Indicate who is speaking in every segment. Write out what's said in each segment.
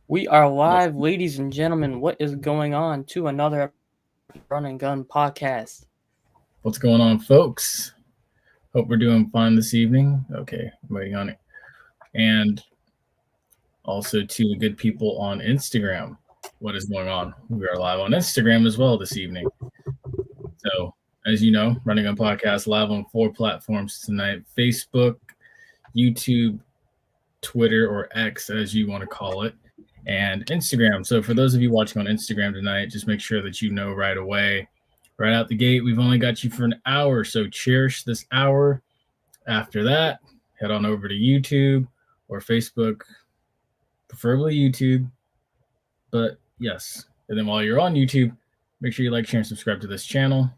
Speaker 1: We are live, ladies and gentlemen. What is going on to another Run and Gun podcast?
Speaker 2: What's going on, folks? Hope we're doing fine this evening. Okay, I'm waiting on it. And also to the good people on Instagram. What is going on? We are live on Instagram as well this evening. So, as you know, Running on Podcast live on 4 platforms tonight: Facebook, YouTube, Twitter, or X, as you want to call it, and Instagram. So, for those of you watching on Instagram tonight, just make sure that you know right away, right out the gate, we've only got you for an hour. So, cherish this hour. After that, head on over to YouTube or Facebook, preferably YouTube. But yes, and then while you're on YouTube, make sure you like, share, and subscribe to this channel.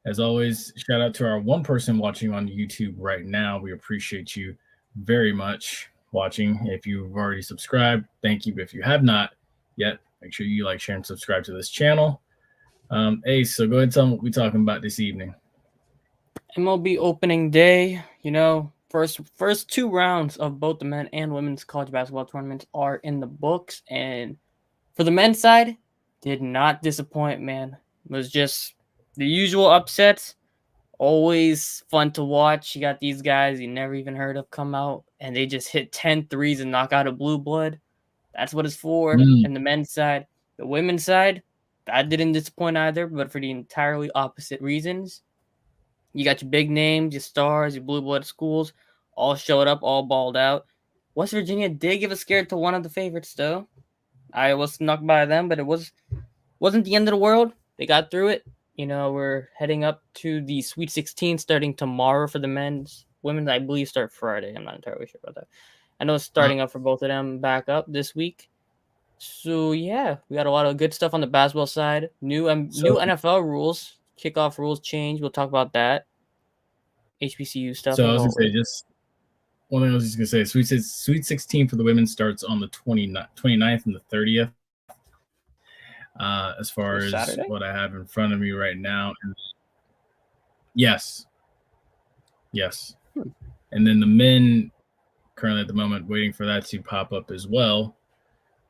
Speaker 2: As always, shout out to our one person watching on YouTube right now. We appreciate you very much watching. If you've already subscribed, thank you. But if you have not yet, make sure you like, share, and subscribe to this channel. Ace, so go ahead and tell them what we're talking about this evening.
Speaker 1: MLB opening day. First 2 rounds of both the men and women's college basketball tournaments are in the books, and for the men's side, did not disappoint. Man, it was just the usual upsets. Always fun to watch. You got these guys you never even heard of come out, and they just hit 10 threes and knock out a blue blood. That's what it's for. And the men's side. The women's side, that didn't disappoint either, but for the entirely opposite reasons. You got your big names, your stars, your blue blood schools, all showed up, all balled out. West Virginia did give a scare to one of the favorites, though. I was snuck by them, but wasn't the end of the world. They got through it. We're heading up to the Sweet 16 starting tomorrow for the men's. Women's, I believe, start Friday. I'm not entirely sure about that. I know it's starting up for both of them back up this week. So, yeah, we got a lot of good stuff on the basketball side. New NFL rules, kickoff rules change. We'll talk about that. HBCU stuff.
Speaker 2: So I was going to say, just one thing I was just going to say, Sweet 16 for the women starts on the 29th and the 30th. As far as
Speaker 1: Saturday?
Speaker 2: What I have in front of me right now. Yes. And then the men currently at the moment waiting for that to pop up as well.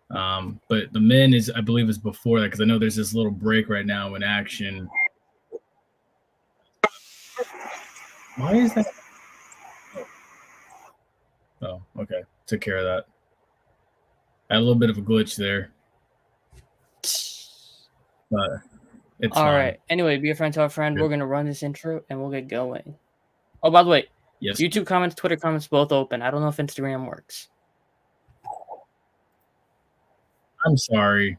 Speaker 2: But the men I believe is before that, because I know there's this little break right now in action. Why is that? Oh, okay. Took care of that. I had a little bit of a glitch there. But it's
Speaker 1: all
Speaker 2: fine.
Speaker 1: right. Anyway, be a friend to our friend. Good. We're going to run this intro and we'll get going. Oh, by the way,
Speaker 2: yes.
Speaker 1: YouTube comments, Twitter comments, both open. I don't know if Instagram works.
Speaker 2: I'm sorry.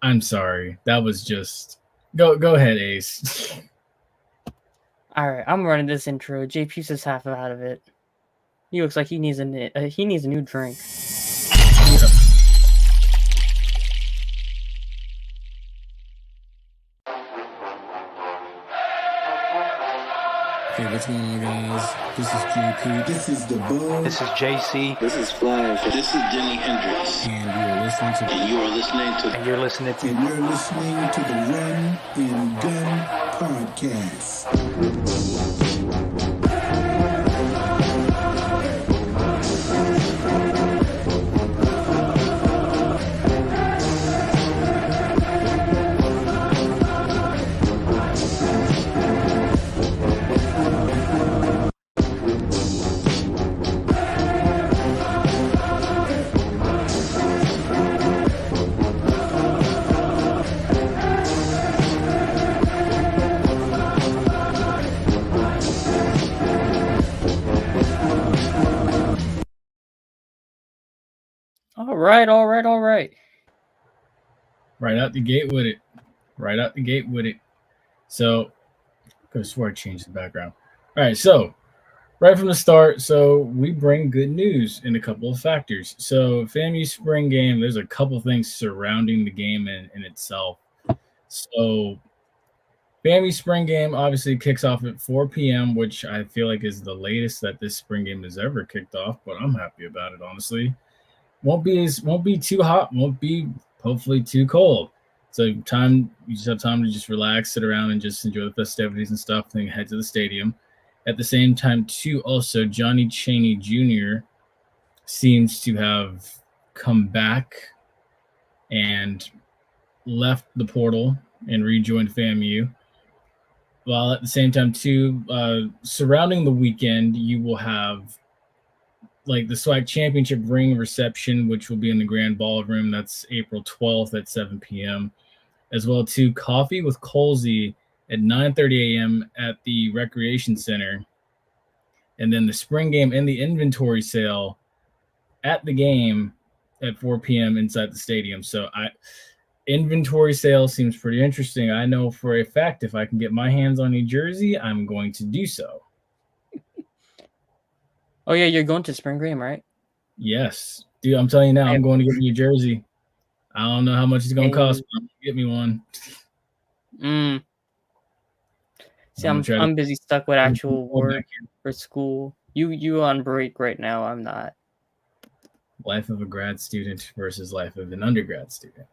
Speaker 2: I'm sorry. That was just... Go ahead, Ace.
Speaker 1: All right, I'm running this intro. JP says half out of it. He looks like he needs a new drink.
Speaker 2: Yep.
Speaker 3: Hey, what's going on, guys? This is JP.
Speaker 4: This is the Bug.
Speaker 5: This is JC.
Speaker 6: This is Flash.
Speaker 7: This is Jimi Hendrix.
Speaker 3: And you're listening to
Speaker 4: the Run and Gun Podcast.
Speaker 1: All right.
Speaker 2: Right out the gate with it. So, I could have swore I changed the background. All right, so right from the start, so we bring good news in a couple of factors. So, FAMU spring game, there's a couple things surrounding the game in itself. So, FAMU spring game obviously kicks off at 4 p.m., which I feel like is the latest that this spring game has ever kicked off, but I'm happy about it, honestly. Won't be too hot, won't be hopefully too cold. So you just have time to just relax, sit around, and just enjoy the festivities and stuff, then head to the stadium. At the same time, too, also Johnny Chaney Jr. seems to have come back and left the portal and rejoined FAMU. While at the same time, too, surrounding the weekend, you will have like the SWAC Championship ring reception, which will be in the Grand Ballroom. That's April 12th at 7 p.m. As well, too, Coffee with Colsey at 9:30 a.m. at the Recreation Center. And then the spring game and the inventory sale at the game at 4 p.m. inside the stadium. So inventory sale seems pretty interesting. I know for a fact if I can get my hands on a jersey, I'm going to do so.
Speaker 1: Oh yeah, you're going to spring game, right?
Speaker 2: Yes. Dude, I'm telling you now, I'm going to get me a jersey. I don't know how much it's going to cost, but I'm going to get me one.
Speaker 1: See, I'm busy stuck with actual work for school. You on break right now. I'm not.
Speaker 2: Life of a grad student versus life of an undergrad student.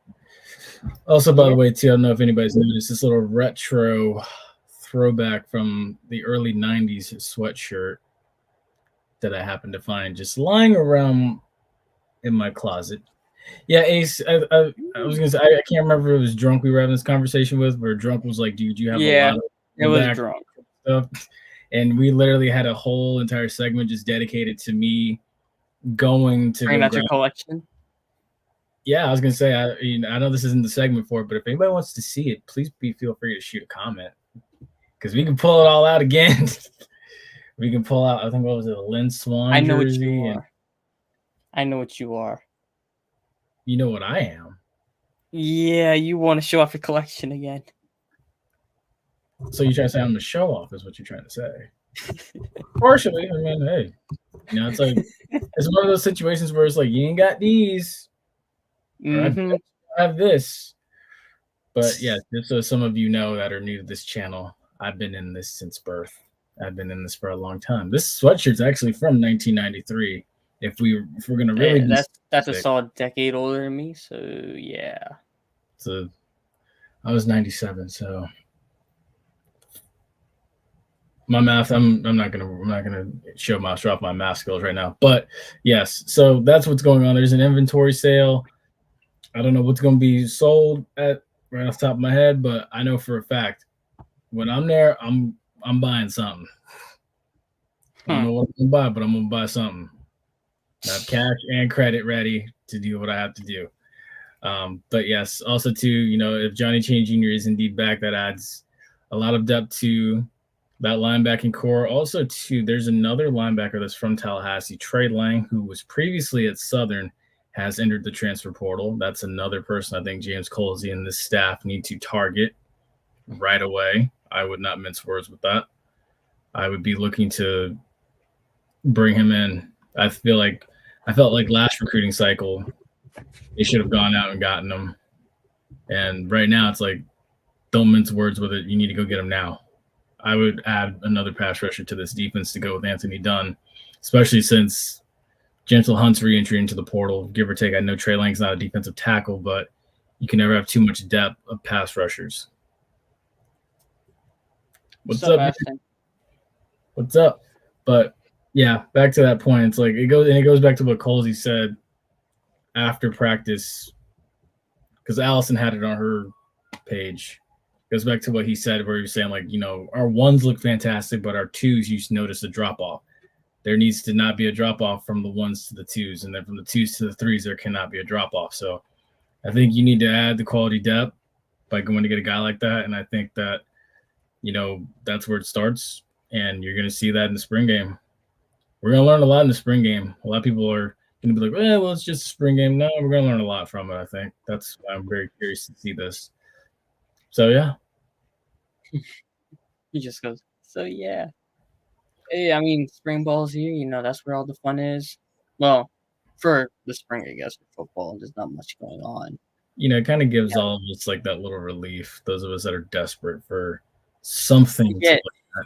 Speaker 2: Also, by the way, too, I don't know if anybody's noticed this little retro throwback from the early 90s sweatshirt that I happened to find just lying around in my closet. Yeah, Ace, I was going to say, I can't remember if it was Drunk we were having this conversation with, where Drunk was like, dude, you have a lot of
Speaker 1: it was Drunk
Speaker 2: stuff. And we literally had a whole entire segment just dedicated to me going to
Speaker 1: bring out your collection.
Speaker 2: Yeah, I was gonna say I know this isn't the segment for it, but if anybody wants to see it, please feel free to shoot a comment because we can pull it all out again. We can pull out. I think what was it, a Lynn Swan?
Speaker 1: I know
Speaker 2: jersey
Speaker 1: what you are. I know what you are.
Speaker 2: You know what I am.
Speaker 1: Yeah, you want to show off your collection again.
Speaker 2: So you're trying to say I'm the show off, is what you're trying to say? Partially. I mean, hey, it's like it's one of those situations where it's like you ain't got these.
Speaker 1: Mm-hmm.
Speaker 2: I have this. But yeah, just so some of you know that are new to this channel, I've been in this since birth. I've been in this for a long time. This sweatshirt's actually from 1993. If we're gonna really,
Speaker 1: that's a solid decade older than me. So yeah.
Speaker 2: So I was 97. So my math, I'm not gonna show off my math skills right now. But yes, so that's what's going on. There's an inventory sale. I don't know what's going to be sold at right off the top of my head, but I know for a fact when I'm there, I'm buying something. I don't know what I'm going to buy, but I'm going to buy something. I have cash and credit ready to do what I have to do. But yes, also too, if Johnny Chain Jr. is indeed back, that adds a lot of depth to that linebacking core. Also too, there's another linebacker that's from Tallahassee, Trey Lang, who was previously at Southern, has entered the transfer portal. That's another person I think James Colsey and this staff need to target right away. I would not mince words with that. I would be looking to bring him in. I felt like last recruiting cycle, they should have gone out and gotten him. And right now it's like, don't mince words with it. You need to go get him now. I would add another pass rusher to this defense to go with Anthony Dunn, especially since Gentle Hunt's re-entry into the portal, give or take. I know Trey Lang's not a defensive tackle, but you can never have too much depth of pass rushers. What's up? What's up? But yeah, back to that point. It's like it goes back to what Colsey said after practice, because Allison had it on her page. It goes back to what he said, where he was saying, like, our ones look fantastic, but our twos, you notice a drop off. There needs to not be a drop-off from the ones to the twos, and then from the twos to the threes, there cannot be a drop-off. So I think you need to add the quality depth by going to get a guy like that, and I think that, that's where it starts, and you're going to see that in the spring game. We're going to learn a lot in the spring game. A lot of people are going to be like, well, it's just a spring game. No, we're going to learn a lot from it, I think. That's why I'm very curious to see this. So, yeah.
Speaker 1: He just goes, so, yeah. Hey, I mean, spring ball's here. That's where all the fun is. Well, for the spring, I guess, for football, there's not much going on.
Speaker 2: It kind of gives all of us like that little relief. Those of us that are desperate for something.
Speaker 1: Yeah,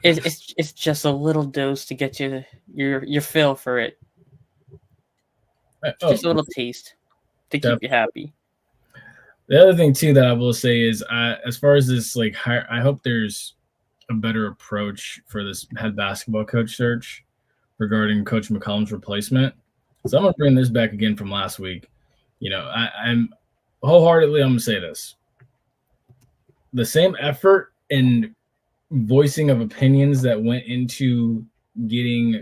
Speaker 1: it's just a little dose to get you your fill for it. Just a little taste to keep you happy.
Speaker 2: The other thing too that I will say is, as far as this, like, I hope there's a better approach for this head basketball coach search regarding Coach McCollum's replacement. So I'm going to bring this back again from last week. I'm wholeheartedly, I'm gonna say this: the same effort and voicing of opinions that went into getting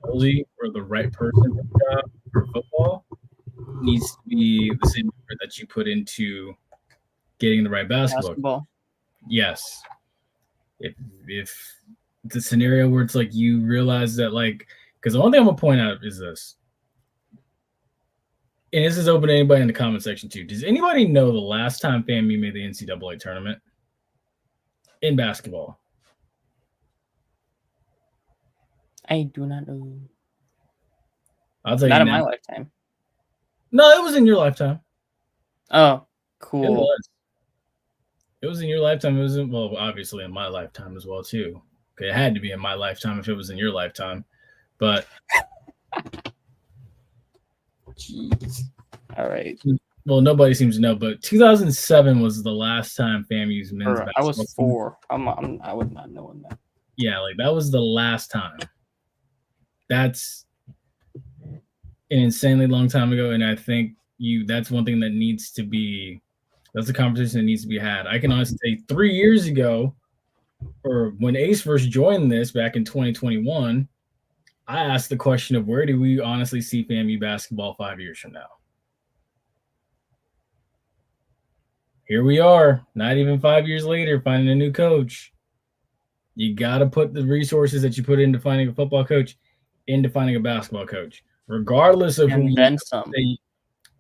Speaker 2: Josie or the right person for the job for football needs to be the same effort that you put into getting the right basketball.
Speaker 1: Basketball.
Speaker 2: Yes. If it's a scenario where it's like you realize that, like, because the only thing I'm gonna point out is this, and this is open to anybody in the comment section too. Does anybody know the last time FAMU made the NCAA tournament in basketball?
Speaker 1: I do not know.
Speaker 2: I'll tell
Speaker 1: Not
Speaker 2: you
Speaker 1: in
Speaker 2: now.
Speaker 1: my lifetime.
Speaker 2: No, it was in your lifetime.
Speaker 1: Oh,
Speaker 2: It
Speaker 1: cool.
Speaker 2: was. It was in your lifetime. It was well, obviously in my lifetime as well too. Okay, it had to be in my lifetime if it was in your lifetime. But
Speaker 1: Jeez. All right.
Speaker 2: well, nobody seems to know. But 2007 was the last time FAMU's men's
Speaker 1: I
Speaker 2: basketball.
Speaker 1: was 4. I would not knowing that.
Speaker 2: Yeah, like that was the last time. That's an insanely long time ago, and I think that's one thing that needs to be. That's a conversation that needs to be had. I can honestly say 3 years ago, or when Ace first joined this back in 2021, I asked the question of where do we honestly see FAMU basketball 5 years from now? Here we are, not even 5 years later, finding a new coach. You got to put the resources that you put into finding a football coach into finding a basketball coach, regardless of who
Speaker 1: And
Speaker 2: you
Speaker 1: then some.
Speaker 2: say.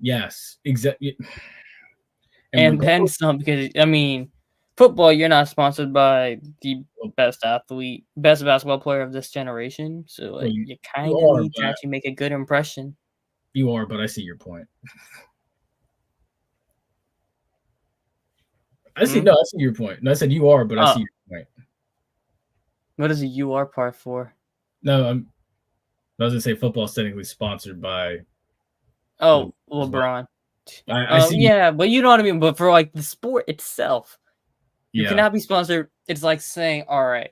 Speaker 2: Yes, exactly.
Speaker 1: And then some, because I mean, football, you're not sponsored by the best basketball player of this generation. So like, you kind of need to actually make a good impression.
Speaker 2: You are, but I see your point. I see your point. No, I said you are, but I see your point.
Speaker 1: What is the UR part for?
Speaker 2: No, I was gonna say football is technically sponsored by.
Speaker 1: LeBron.
Speaker 2: I see.
Speaker 1: Yeah, but you know what I mean. But for like the sport itself, you
Speaker 2: Yeah.
Speaker 1: cannot be sponsored. It's like saying, all right,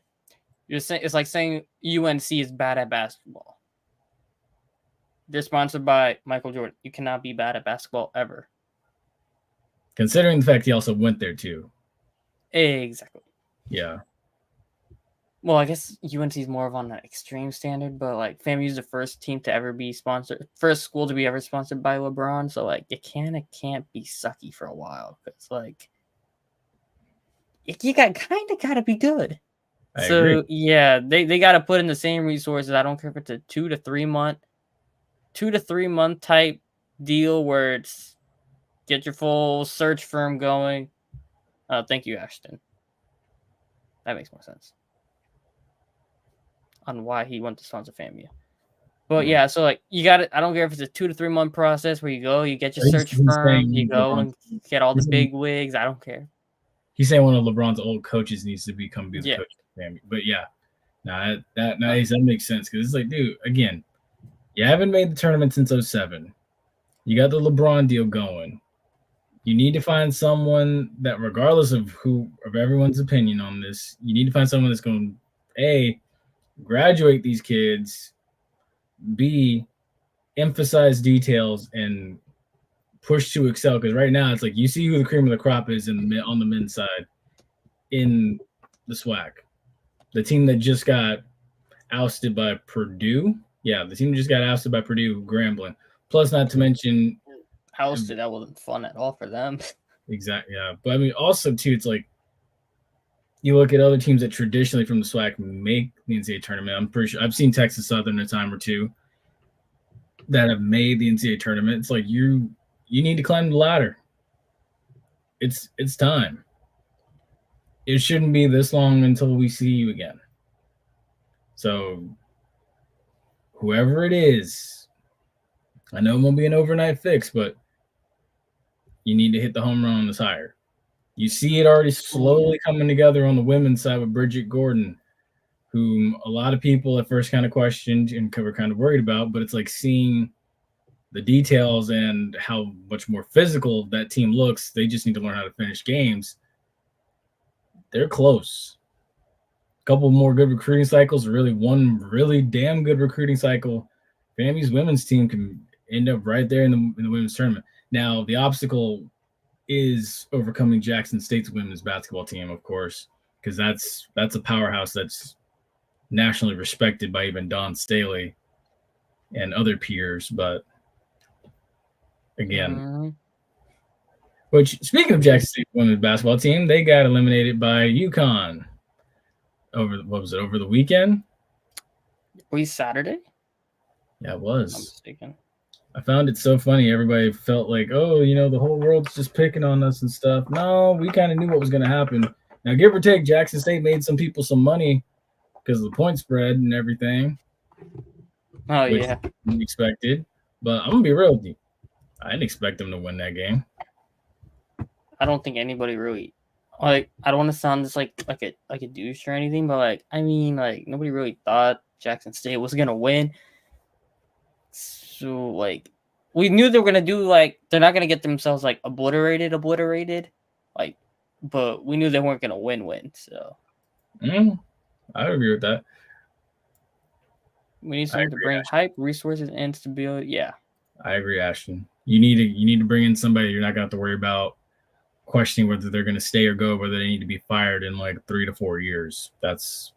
Speaker 1: it's like saying UNC is bad at basketball. They're sponsored by Michael Jordan. You cannot be bad at basketball ever.
Speaker 2: Considering the fact he also went there too.
Speaker 1: Exactly.
Speaker 2: Yeah.
Speaker 1: Well, I guess UNC is more of on an extreme standard, but like FAMU is the first team to ever be sponsored, first school to be ever sponsored by LeBron. So like, you kind of can't be sucky for a while because like, you got to be good.
Speaker 2: I agree.
Speaker 1: Yeah, they got to put in the same resources. I don't care if it's a 2 to 3 month type deal where it's get your full search firm going. Thank you, Ashton. That makes more sense on why he went to sponsor FAMU. But yeah, so like you got it. I don't care if it's a 2 to 3 month process where you go, you get your search firm, you go and get all the big wigs. I don't care.
Speaker 2: He's saying one of LeBron's old coaches needs to be the coach of FAMU. But yeah, that makes sense because it's like, dude, again, you haven't made the tournament since 2007. You got the LeBron deal going. You need to find someone that, regardless of everyone's opinion on this, you need to find someone that's going to A, graduate these kids, B, emphasize details and push to excel. Because right now it's like you see who the cream of the crop is on the men's side in the SWAC. The team that just got ousted by Purdue. Yeah, the team that just got ousted by Purdue, Grambling. Plus, not to mention
Speaker 1: ousted. That wasn't fun at all for them.
Speaker 2: Exactly. Yeah, but I mean, also too, it's like you look at other teams that traditionally from the SWAC make the NCAA tournament. I'm pretty sure I've seen Texas Southern a time or two that have made the NCAA tournament. It's like you need to climb the ladder. It's time. It shouldn't be this long until we see you again. So whoever it is, I know it won't be an overnight fix, but you need to hit the home run on this hire. You see it already slowly coming together on the women's side with Bridget Gordon, whom a lot of people at first kind of questioned and were kind of worried about, but it's like seeing the details and how much more physical that team looks. They just need to learn how to finish games. They're close. A couple more good recruiting cycles, really one really damn good recruiting cycle. FAMU's women's team can end up right there in the women's tournament. Now, the obstacle is overcoming Jackson State's women's basketball team, of course, because that's a powerhouse that's nationally respected by even Don Staley and other peers. But again, which speaking of Jackson State women's basketball team, they got eliminated by UConn over over the weekend?
Speaker 1: We Saturday?
Speaker 2: Yeah, it
Speaker 1: I'm
Speaker 2: was.
Speaker 1: mistaken.
Speaker 2: I found it so funny. Everybody felt like, oh, the whole world's just picking on us and stuff. No, we kind of knew what was going to happen. Now, give or take, Jackson State made some people some money because of the point spread and everything.
Speaker 1: Oh,
Speaker 2: which
Speaker 1: yeah.
Speaker 2: we expected. But I'm going to be real with you. I didn't expect them to win that game.
Speaker 1: I don't think anybody really, like, I don't want to sound just like a douche or anything, but like, I mean, like, nobody really thought Jackson State was gonna win. So like, we knew they were gonna do, like, they're not gonna get themselves like obliterated, like, but we knew they weren't gonna win. So
Speaker 2: I agree with that.
Speaker 1: we need someone to bring hype, resources, and stability. Yeah,
Speaker 2: I agree, Ashton. You need to bring in somebody you're not gonna have to worry about questioning whether they're going to stay or go, whether they need to be fired in like 3 to 4 years. That's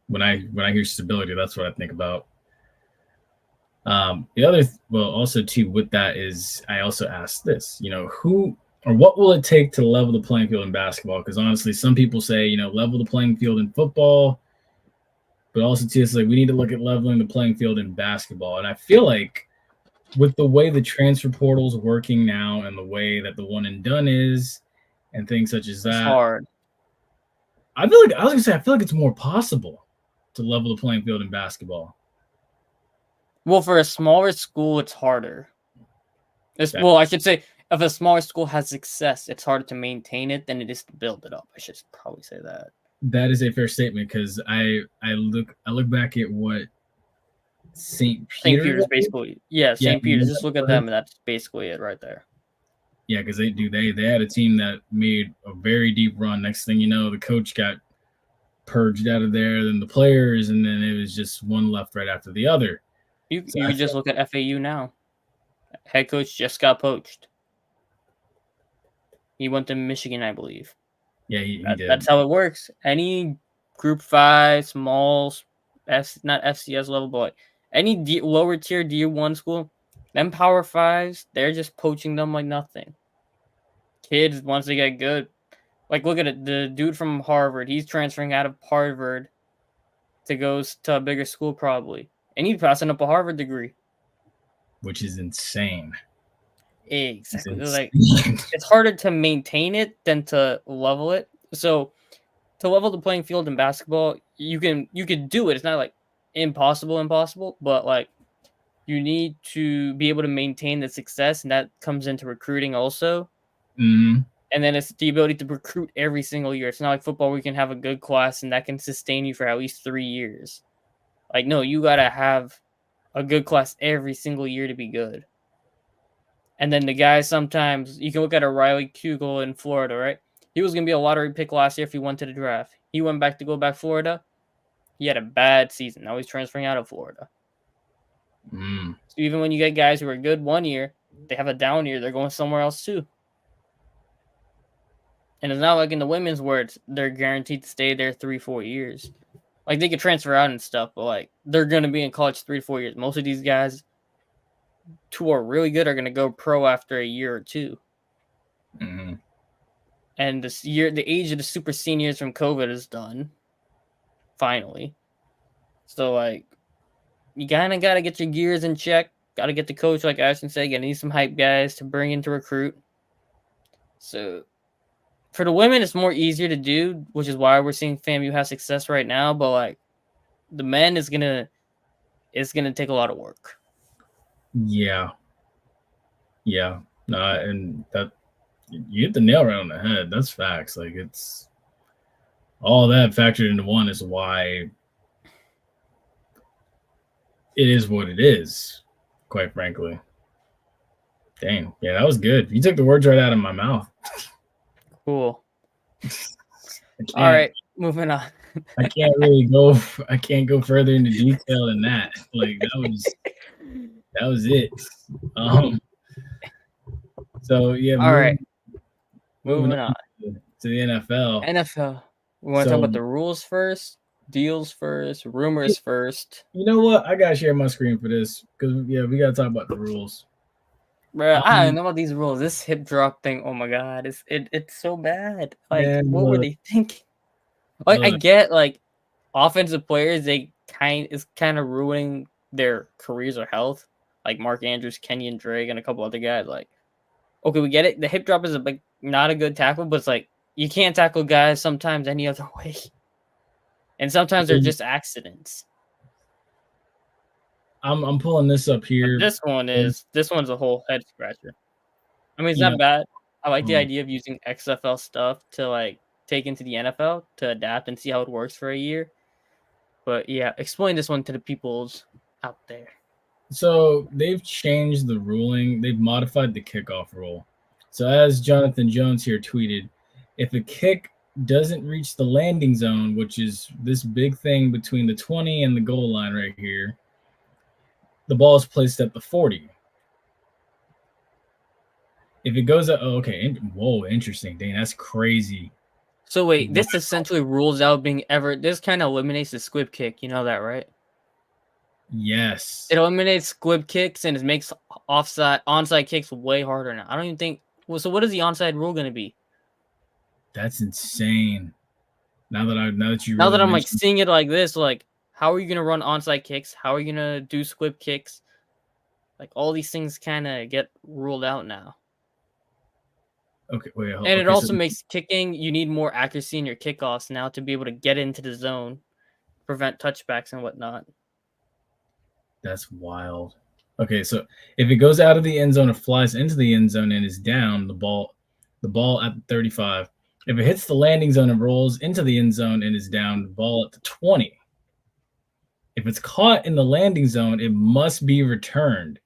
Speaker 2: when I hear stability, that's what I think about. The other, also too with that is I also asked this, who or what will it take to level the playing field in basketball? Because honestly, some people say, level the playing field in football, but also too, it's like we need to look at leveling the playing field in basketball. And I feel like with the way the transfer portal is working now and the way that the one and done is and things such as that,
Speaker 1: it's hard.
Speaker 2: I feel like it's more possible to level the playing field in basketball.
Speaker 1: Well, for a smaller school, it's harder. Well, I should say, if a smaller school has success, it's harder to maintain it than it is to build it up. I should probably say that.
Speaker 2: That is a fair statement because I look back at what St.
Speaker 1: Peter's basically. Yeah, St. Peter's. Just look at them, and that's basically it right there.
Speaker 2: Yeah, because they had a team that made a very deep run. Next thing you know, the coach got purged out of there, then the players, and then it was just one left right after the other.
Speaker 1: You just look at FAU now. Head coach just got poached. He went to Michigan, I believe.
Speaker 2: Yeah, he did.
Speaker 1: That's how it works. Any Group 5, small, not FCS level, but any lower tier D1 school, them Power 5s, they're just poaching them like nothing. Kids, once they get good, like look at it, the dude from Harvard, he's transferring out of Harvard to go to a bigger school probably, and he's passing up a Harvard degree,
Speaker 2: which is insane.
Speaker 1: Exactly. Like it's harder to maintain it than to level it. So to level the playing field in basketball, you can do it. It's not like impossible, but like you need to be able to maintain the success, and that comes into recruiting also.
Speaker 2: Mm-hmm.
Speaker 1: And then it's the ability to recruit every single year. It's not like football where you can have a good class and that can sustain you for at least 3 years. Like, no, you got to have a good class every single year to be good. And then the guys sometimes, you can look at a Riley Kugel in Florida, right? He was going to be a lottery pick last year if he went to the draft. He went back to go back Florida. He had a bad season. Now he's transferring out of Florida. So even when you get guys who are good 1 year, they have a down year, they're going somewhere else too. And it's not like in the women's where they're guaranteed to stay there 3-4 years. Like, they could transfer out and stuff, but, like, they're going to be in college 3 to 4 years. Most of these guys who are really good are going to go pro after a year or two.
Speaker 2: Mm-hmm.
Speaker 1: And this year, the age of the super seniors from COVID is done. Finally. So, like, you kind of got to get your gears in check. Got to get the coach, like Ashton said, you need some hype guys to bring in to recruit. So for the women, it's more easier to do, which is why we're seeing FAMU have success right now. But like the men it's gonna take a lot of work.
Speaker 2: Yeah. And that you hit the nail right on the head. That's facts. Like it's all that factored into one is why it is what it is, quite frankly. Dang. Yeah, that was good. You took the words right out of my mouth.
Speaker 1: Cool. All right, moving on.
Speaker 2: I can't go further into detail than that. Like that was it. So yeah,
Speaker 1: All right,
Speaker 2: moving
Speaker 1: moving on.
Speaker 2: to the NFL.
Speaker 1: NFL. We want to talk
Speaker 2: So
Speaker 1: about the rules first, deals first, rumors first.
Speaker 2: you know what? I gotta share my screen for this because we gotta talk about the rules.
Speaker 1: Bro, I don't know about these rules. This hip drop thing, oh my god, it's so bad. Like,
Speaker 2: Man,
Speaker 1: what were
Speaker 2: look,
Speaker 1: they thinking? Like, I
Speaker 2: look,
Speaker 1: get like offensive players, they kind of ruining their careers or health. Like Mark Andrews, Kenyon Drake, and a couple other guys. Like, okay, we get it. The hip drop is like not a good tackle, but it's like you can't tackle guys sometimes any other way, and sometimes they're just accidents.
Speaker 2: I'm pulling this up
Speaker 1: But
Speaker 2: here.
Speaker 1: this one's a whole head scratcher. I mean, it's
Speaker 2: You know,
Speaker 1: not bad. I like the
Speaker 2: mm.
Speaker 1: idea of using XFL stuff to like take into the NFL to adapt and see how it works for a year. But yeah, explain this one to the peoples out there.
Speaker 2: So they've changed the ruling. They've modified the kickoff rule. So as Jonathan Jones here tweeted, if a kick doesn't reach the landing zone, which is this big thing between the 20 and the goal line right here, the ball is placed at the 40. If it goes up, whoa, interesting. Dang, that's crazy.
Speaker 1: So wait, this essentially rules out being ever. This kind of eliminates the squib kick. You know that, right?
Speaker 2: Yes.
Speaker 1: It eliminates squib kicks and it makes onside kicks way harder now. I don't even think. Well, so what is the onside rule going to be?
Speaker 2: That's insane. Now that I'm
Speaker 1: like seeing it like this, like how are you going to run onside kicks? How are you going to do squib kicks? Like all these things kind of get ruled out now.
Speaker 2: Okay, wait.
Speaker 1: And it also makes kicking, you need more accuracy in your kickoffs now to be able to get into the zone, prevent touchbacks and whatnot.
Speaker 2: That's wild. Okay, so if it goes out of the end zone or flies into the end zone and is down, the ball at the 35. If it hits the landing zone and rolls into the end zone and is down, the ball at the 20. If it's caught in the landing zone, it must be returned.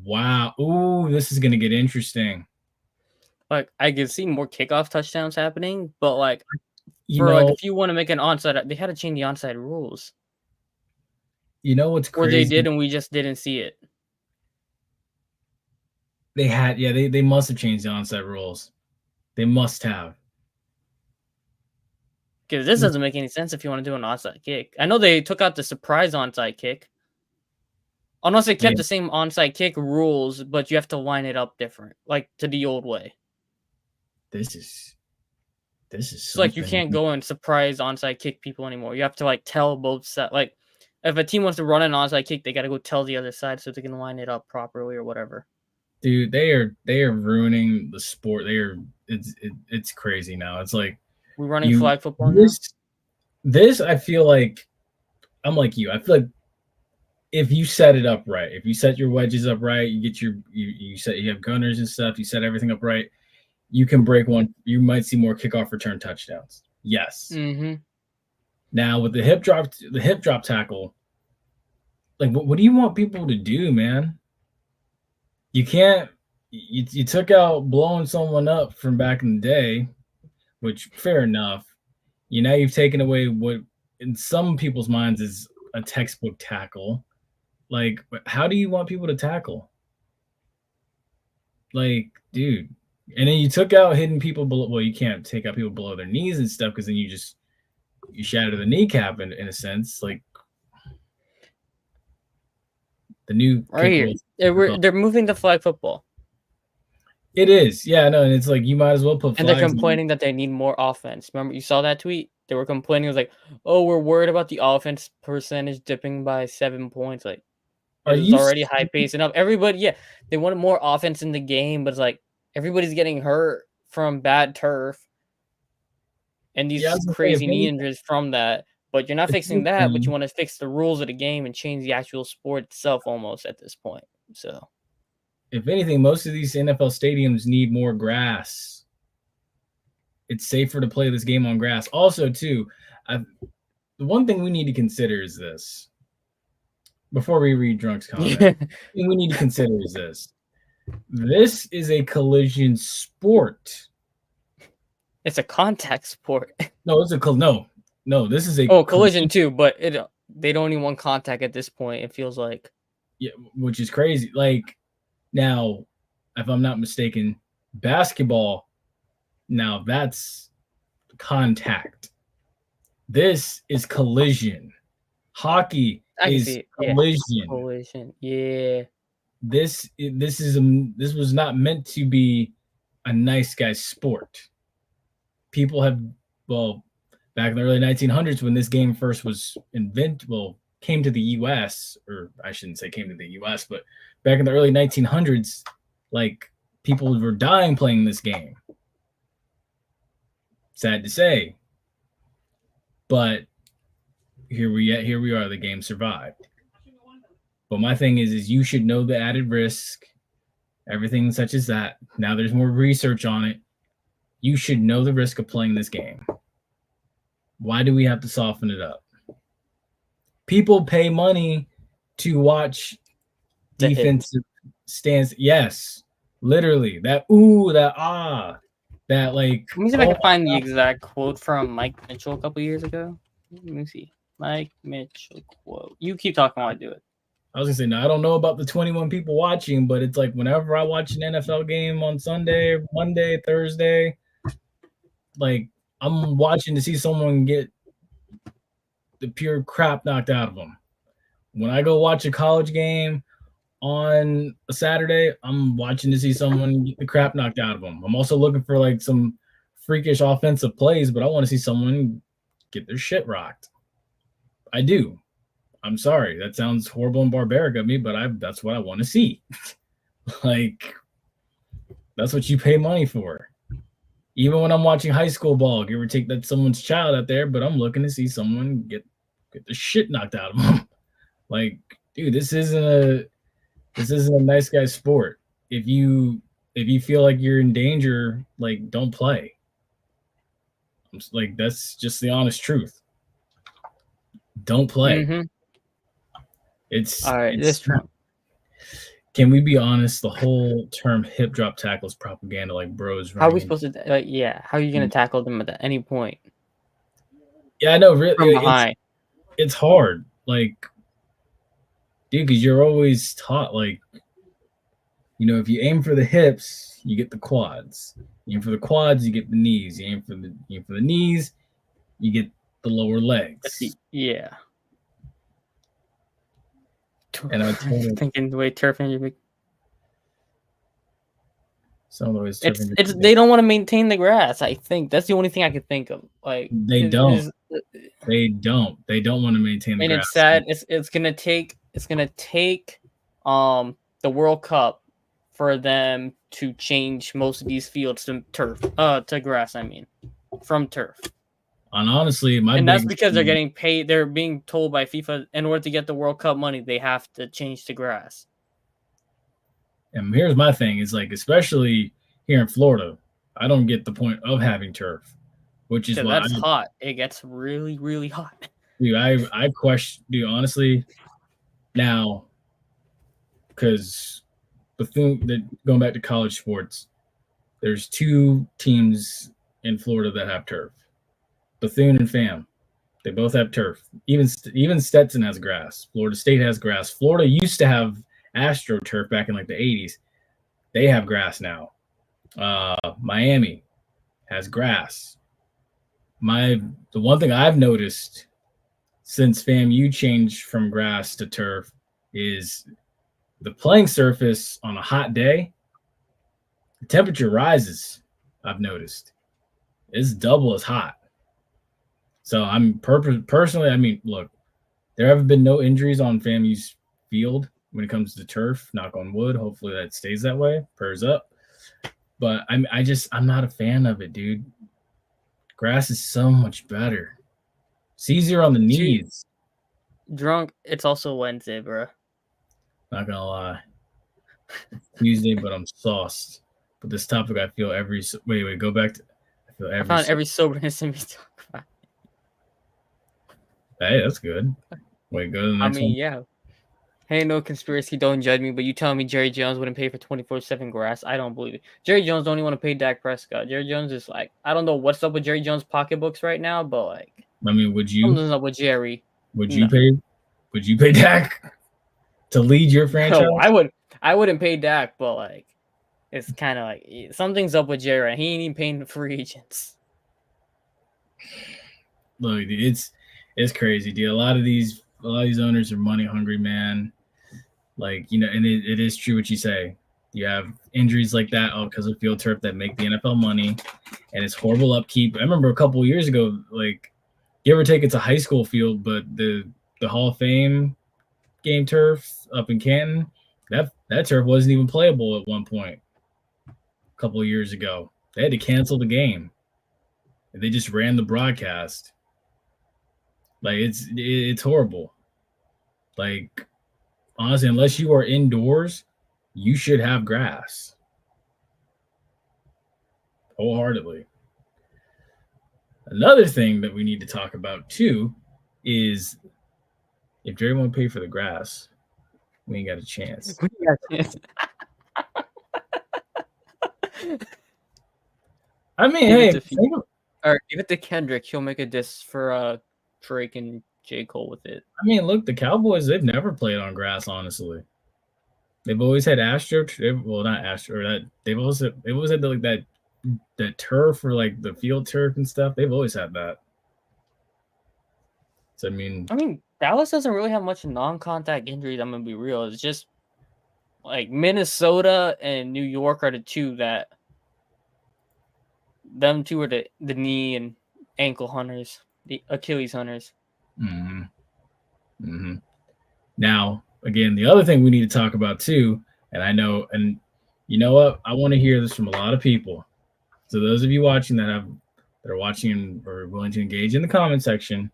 Speaker 2: Wow. Ooh, this is going to get interesting.
Speaker 1: Like, I could see more kickoff touchdowns happening, but like,
Speaker 2: like
Speaker 1: if you want to make an onside, they had to change the onside rules.
Speaker 2: You know what's crazy?
Speaker 1: Or they did, and we just didn't see it.
Speaker 2: They must have changed the onside rules. They must have.
Speaker 1: Because this doesn't make any sense if you want to do an onside kick. I know they took out the surprise onside kick. Unless they kept the same onside kick rules, but you have to line it up different, like to the old way.
Speaker 2: This is
Speaker 1: it's like you can't go and surprise onside kick people anymore. You have to like tell both sides. Like if a team wants to run an onside kick, they got to go tell the other side so they can line it up properly or whatever.
Speaker 2: Dude, they are ruining the sport. It's crazy now. It's like
Speaker 1: we're running flag football now.
Speaker 2: This I feel like I'm like you. I feel like if you set it up right, if you set your wedges up right, you get you have gunners and stuff, you set everything up right, you can break one. You might see more kickoff return touchdowns. Yes.
Speaker 1: Mm-hmm.
Speaker 2: Now with the hip drop tackle, like what do you want people to do, man? You can't. You took out blowing someone up from back in the day, which fair enough. Now you've taken away what in some people's minds is a textbook tackle. Like, how do you want people to tackle? Like, dude. And then you took out hitting people below. Well, you can't take out people below their knees and stuff because then you shatter the kneecap in a sense. Like the new
Speaker 1: right here. They're moving to flag football.
Speaker 2: It is, yeah, no, and it's like you might as well put.
Speaker 1: And they're complaining that they need more offense. Remember, you saw that tweet? They were complaining. It was like, "Oh, we're worried about the offense percentage dipping by 7 points." Like, it's already high pace enough. Everybody, they wanted more offense in the game, but it's like everybody's getting hurt from bad turf and these crazy knee injuries from that. But you're not fixing that, but you want to fix the rules of the game and change the actual sport itself almost at this point. So,
Speaker 2: if anything, most of these NFL stadiums need more grass. It's safer to play this game on grass. Also, too, the one thing we need to consider is this. Before we read Drunk's comment, we need to consider is this. This is a collision sport.
Speaker 1: It's a contact sport.
Speaker 2: No, it's no. This is a
Speaker 1: collision too, but they don't even want contact at this point. It feels like,
Speaker 2: yeah, which is crazy. Like now, if I'm not mistaken, Basketball, now that's contact. This is collision. Hockey
Speaker 1: I can
Speaker 2: is
Speaker 1: see it. Yeah.
Speaker 2: collision.
Speaker 1: Collision. Yeah.
Speaker 2: This was not meant to be a nice guy's sport. People have, well, back in the early 1900s when this game first was came to the US, or I shouldn't say came to the US, but back in the early 1900s, like, people were dying playing this game. Sad to say. But here we are, the game survived. But my thing is you should know the added risk, everything such as that. Now there's more research on it. You should know the risk of playing this game. Why do we have to soften it up? People pay money to watch defensive stance. Yes, literally. That ooh, that ah, that like.
Speaker 1: Let me see if I can find the exact quote from Mike Mitchell a couple years ago. Let me see. Mike Mitchell quote. You keep talking while I do it.
Speaker 2: I was gonna say, no, I don't know about the 21 people watching, but it's like whenever I watch an NFL game on Sunday, Monday, Thursday, like I'm watching to see someone get the pure crap knocked out of them. When I go watch a college game on a Saturday, I'm watching to see someone get the crap knocked out of them. I'm also looking for like some freakish offensive plays, but I want to see someone get their shit rocked. I do. I'm sorry. That sounds horrible and barbaric of me, but that's what I want to see. Like, that's what you pay money for. Even when I'm watching high school ball, give or take, that's someone's child out there, but I'm looking to see someone get the shit knocked out of them. Like, dude, this isn't a nice guy sport. If you feel like you're in danger, like, don't play. Like, that's just the honest truth. Don't play.
Speaker 1: Mm-hmm.
Speaker 2: It's
Speaker 1: all right.
Speaker 2: This Trump. Can we be honest? The whole term hip drop tackle is propaganda. Like, bros.
Speaker 1: How are we supposed to? Yeah. How are you gonna tackle them at any point?
Speaker 2: Yeah, I know. Really,
Speaker 1: from behind.
Speaker 2: It's hard. Like, dude, because you're always taught, like, you know, if you aim for the hips, you get the quads. You aim for the quads, you get the knees. You aim for the knees, you get the lower legs.
Speaker 1: Yeah.
Speaker 2: And I'm
Speaker 1: thinking the way turf injury.
Speaker 2: Some of the ways
Speaker 1: it's they don't want to maintain the grass. I think that's the only thing I could think of. Like,
Speaker 2: they don't. They don't want to maintain the grass.
Speaker 1: And it's sad. It's gonna take the World Cup for them to change most of these fields to turf, to grass. I mean, from turf.
Speaker 2: And honestly,
Speaker 1: that's because they're getting paid. They're being told by FIFA, in order to get the World Cup money, they have to change to grass.
Speaker 2: And here's my thing: is like, especially here in Florida, I don't get the point of having turf, which is why
Speaker 1: that's hot. It gets really, really hot.
Speaker 2: Dude, I question. Dude, honestly, now, because going back to college sports, there's two teams in Florida that have turf. Bethune and FAM, they both have turf. Even Stetson has grass. Florida State has grass. Florida used to have AstroTurf back in like the 80s. They have grass now. Miami has grass. The one thing I've noticed since FAMU changed from grass to turf is the playing surface on a hot day, the temperature rises. I've noticed it's double as hot. So I'm personally, I mean, look, there have been no injuries on FAMU's field when it comes to turf. Knock on wood. Hopefully that stays that way. Prayers up. But I'm not a fan of it, dude. Grass is so much better. It's easier on the knees.
Speaker 1: Drunk. It's also Wednesday, bro.
Speaker 2: Not gonna lie. It's Tuesday, but I'm sauced. But this topic, I feel wait, go back to.
Speaker 1: I found every soberness in me to talk about.
Speaker 2: Hey, that's good. Wait, go to the next one.
Speaker 1: Yeah. Hey, no conspiracy, don't judge me, but you telling me Jerry Jones wouldn't pay for 24/7 grass? I don't believe it. Jerry Jones don't even want to pay Dak Prescott. Jerry Jones is like, I don't know what's up with Jerry Jones' pocketbooks right now, but like,
Speaker 2: I mean, would you?
Speaker 1: Something's up with Jerry.
Speaker 2: Would you pay? Would you pay Dak to lead your franchise?
Speaker 1: No, I wouldn't pay Dak, but like, it's kind of like something's up with Jerry. He ain't even paying the free agents.
Speaker 2: Look, it's crazy, dude. A lot of these owners are money hungry, man. Like, and it is true what you say. You have injuries like that because of field turf that make the NFL money, and it's horrible upkeep. I remember a couple of years ago, like, give or take, it's a high school field, but the Hall of Fame game turf up in Canton, that turf wasn't even playable at one point. A couple of years ago, they had to cancel the game. They just ran the broadcast. Like, it's horrible. Like, honestly, unless you are indoors, you should have grass. Wholeheartedly. Another thing that we need to talk about too is if Jerry won't pay for the grass, we ain't got a chance. I mean,
Speaker 1: Give
Speaker 2: hey,
Speaker 1: it to or give it to Kendrick. He'll make a diss for Drake and J. Cole with it.
Speaker 2: I mean, look, the Cowboys, they've never played on grass, honestly. They've always had not Astro, that they've always had like that turf or like the field turf and stuff. They've always had that. So I mean,
Speaker 1: Dallas doesn't really have much non-contact injuries. I'm gonna be real. It's just like Minnesota and New York are the two that. Them two are the knee and ankle hunters, the Achilles hunters.
Speaker 2: Mm-hmm. Mm-hmm. Now, again, the other thing we need to talk about too, and I know, and you know what, I want to hear this from a lot of people. So those of you watching that are watching or willing to engage in the comment section,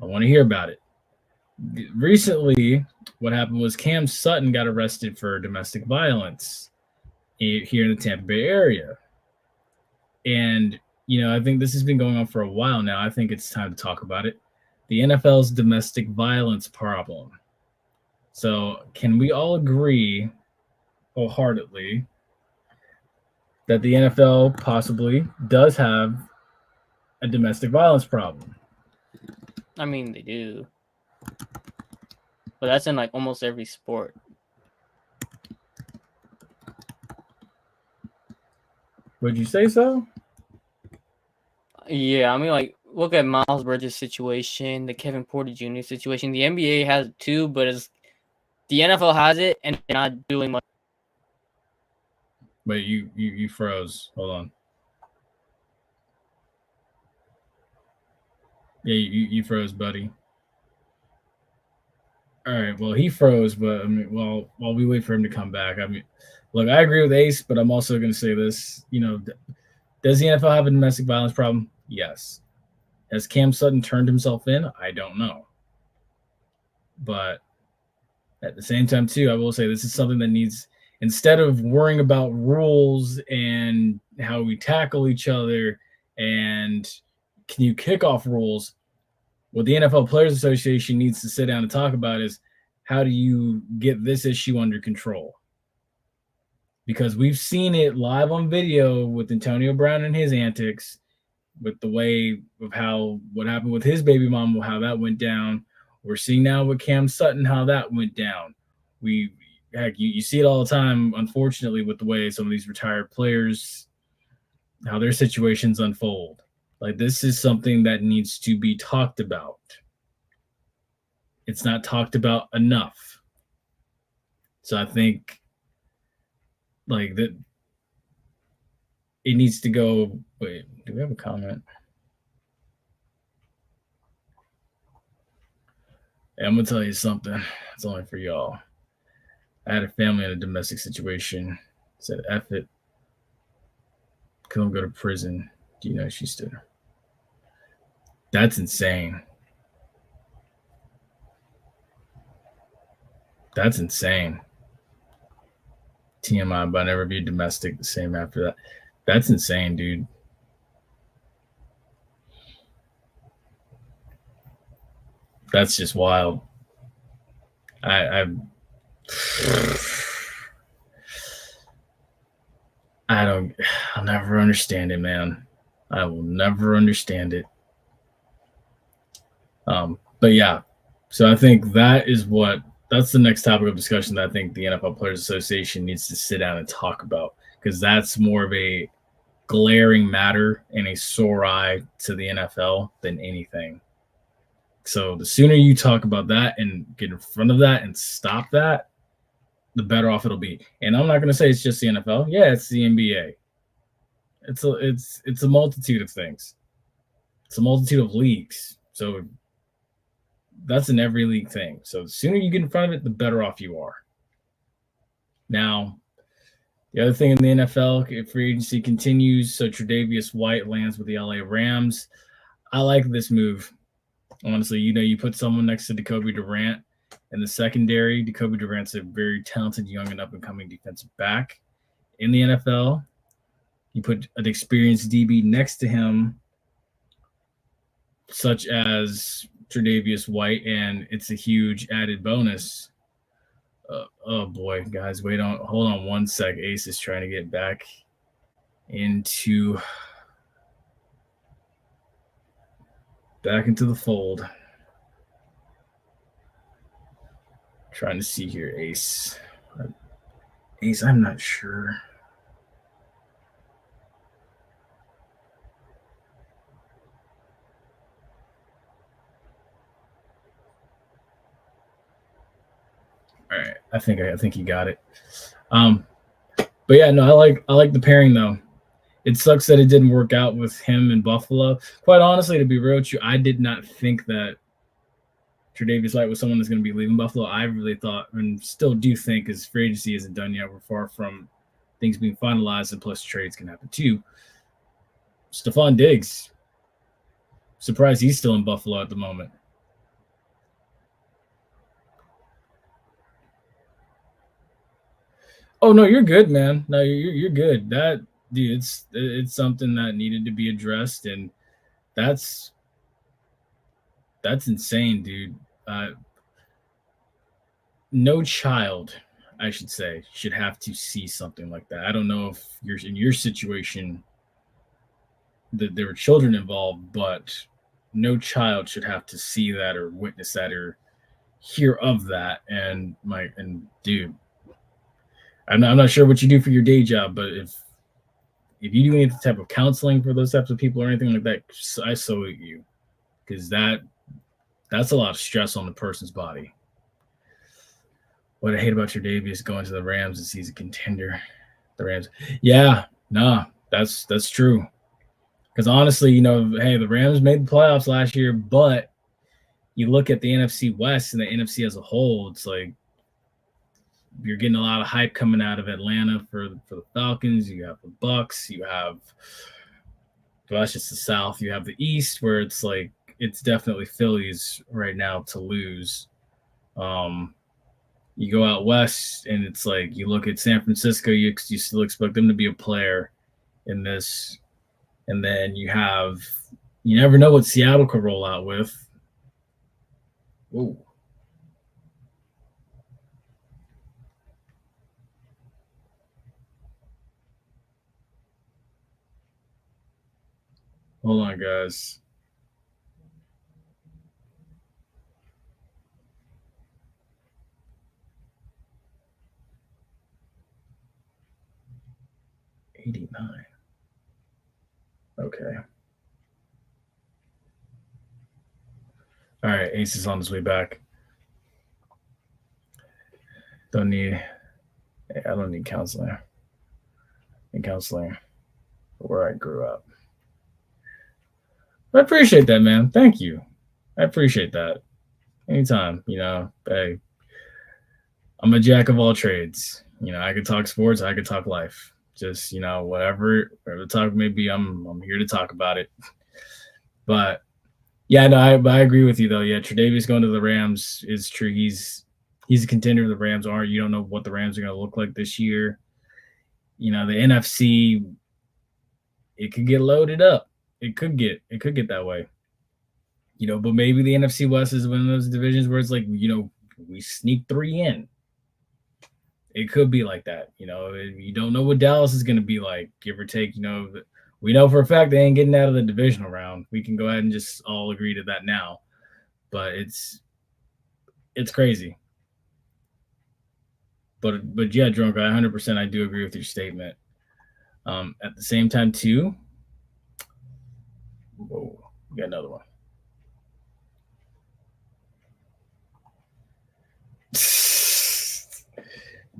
Speaker 2: I want to hear about it. Recently, what happened was Cam Sutton got arrested for domestic violence here in the Tampa Bay area. And, I think this has been going on for a while now. I think it's time to talk about it. The NFL's domestic violence problem. So can we all agree wholeheartedly that the NFL possibly does have a domestic violence problem?
Speaker 1: I mean, they do. But that's in like almost every sport.
Speaker 2: Would you say so?
Speaker 1: Yeah, I mean, like, look at Miles Bridges' situation, the Kevin Porter Jr. situation. The NBA has it too, but the NFL has it, and they're not doing much.
Speaker 2: Wait, you froze. Hold on. Yeah, you froze, buddy. All right. Well, he froze, but I mean, while we wait for him to come back, I mean, look, I agree with Ace, but I'm also going to say this. Does the NFL have a domestic violence problem? Yes. Has Cam Sutton turned himself in? I don't know. But at the same time, too, I will say this is something that needs, instead of worrying about rules and how we tackle each other and can you kick off rules, what the NFL Players Association needs to sit down and talk about is how do you get this issue under control? Because we've seen it live on video with Antonio Brown and his antics, with the way of what happened with his baby mama, how that went down. We're seeing now with Cam Sutton how that went down. You see it all the time, unfortunately, with the way some of these retired players, how their situations unfold. Like, this is something that needs to be talked about. It's not talked about enough. So I think, like, that it needs to go. Wait, do we have a comment? Hey, I'm gonna tell you something. It's only for y'all. I had a family in a domestic situation. Said, F it. Couldn't go to prison. Do you know she stood? That's insane. That's insane. TMI, but I never be domestic the same after that. That's insane, dude. That's just wild. I'll never understand it, man. I will never understand it. But yeah, so I think that is what that's the next topic of discussion that I think the NFL Players Association needs to sit down and talk about, because that's more of a glaring matter and a sore eye to the NFL than anything. So the sooner you talk about that and get in front of that and stop that, the better off it'll be. And I'm not going to say it's just the NFL. Yeah, it's the NBA. It's a multitude of things. It's a multitude of leagues. So that's an every league thing. So the sooner you get in front of it, the better off you are. Now, the other thing in the NFL, if free agency continues, so Tre'Davious White lands with the LA Rams. I like this move. Honestly, you put someone next to Jacoby Durant in the secondary. Jacoby Durant's a very talented, young and up-and-coming defensive back in the NFL. You put an experienced DB next to him, such as Tre'Davious White, and it's a huge added bonus. Oh boy, guys, hold on one sec. Ace is trying to get back into the fold. Trying to see here, Ace. Ace, I'm not sure. All right, I think you got it. But yeah, no, I like the pairing though. It sucks that it didn't work out with him in Buffalo. Quite honestly, to be real with you, I did not think that Tre'Davious White was someone that's going to be leaving Buffalo. I really thought, and still do think, because free agency isn't done yet. We're far from things being finalized, and plus trades can happen too. Stephon Diggs. Surprised he's still in Buffalo at the moment. Oh no, you're good, man. No, you're good. That dude, it's something that needed to be addressed, and that's insane, dude. No child, I should say, should have to see something like that. I don't know if you're in your situation that there were children involved, but no child should have to see that or witness that or hear of that. And dude, I'm not sure what you do for your day job, but if you do any type of counseling for those types of people or anything like that, I salute you, because that's a lot of stress on the person's body. What I hate about Tre'Davious going to the Rams is he's a contender. The Rams, yeah, nah, that's true. Because honestly, hey, the Rams made the playoffs last year, but you look at the NFC West and the NFC as a whole, it's like you're getting a lot of hype coming out of Atlanta for the Falcons. You have the Bucks. You have, well, that's just the South. You have the East, where it's like it's definitely Phillies right now to lose. You go out west, and it's like you look at San Francisco. You still expect them to be a player in this, and then you never know what Seattle could roll out with. Whoa. Hold on, guys. $89. Okay. All right, Ace is on his way back. I don't need counseling. I need counseling where I grew up. I appreciate that, man. Thank you. I appreciate that. Anytime, hey, I'm a jack of all trades. I could talk sports, I could talk life. Just, whatever the topic may be, I'm here to talk about it. But yeah, no, I agree with you though. Yeah, Tre'Davious going to the Rams is true. He's a contender. The Rams are. You don't know what the Rams are going to look like this year. The NFC, it could get loaded up. It could get that way. But maybe the NFC West is one of those divisions where it's like, we sneak 3 in. It could be like that. You don't know what Dallas is going to be like, give or take. We know for a fact they ain't getting out of the divisional round. We can go ahead and just all agree to that now. But it's crazy. But yeah, drunk. 100% I do agree with your statement. At the same time, too. Whoa, we got another one.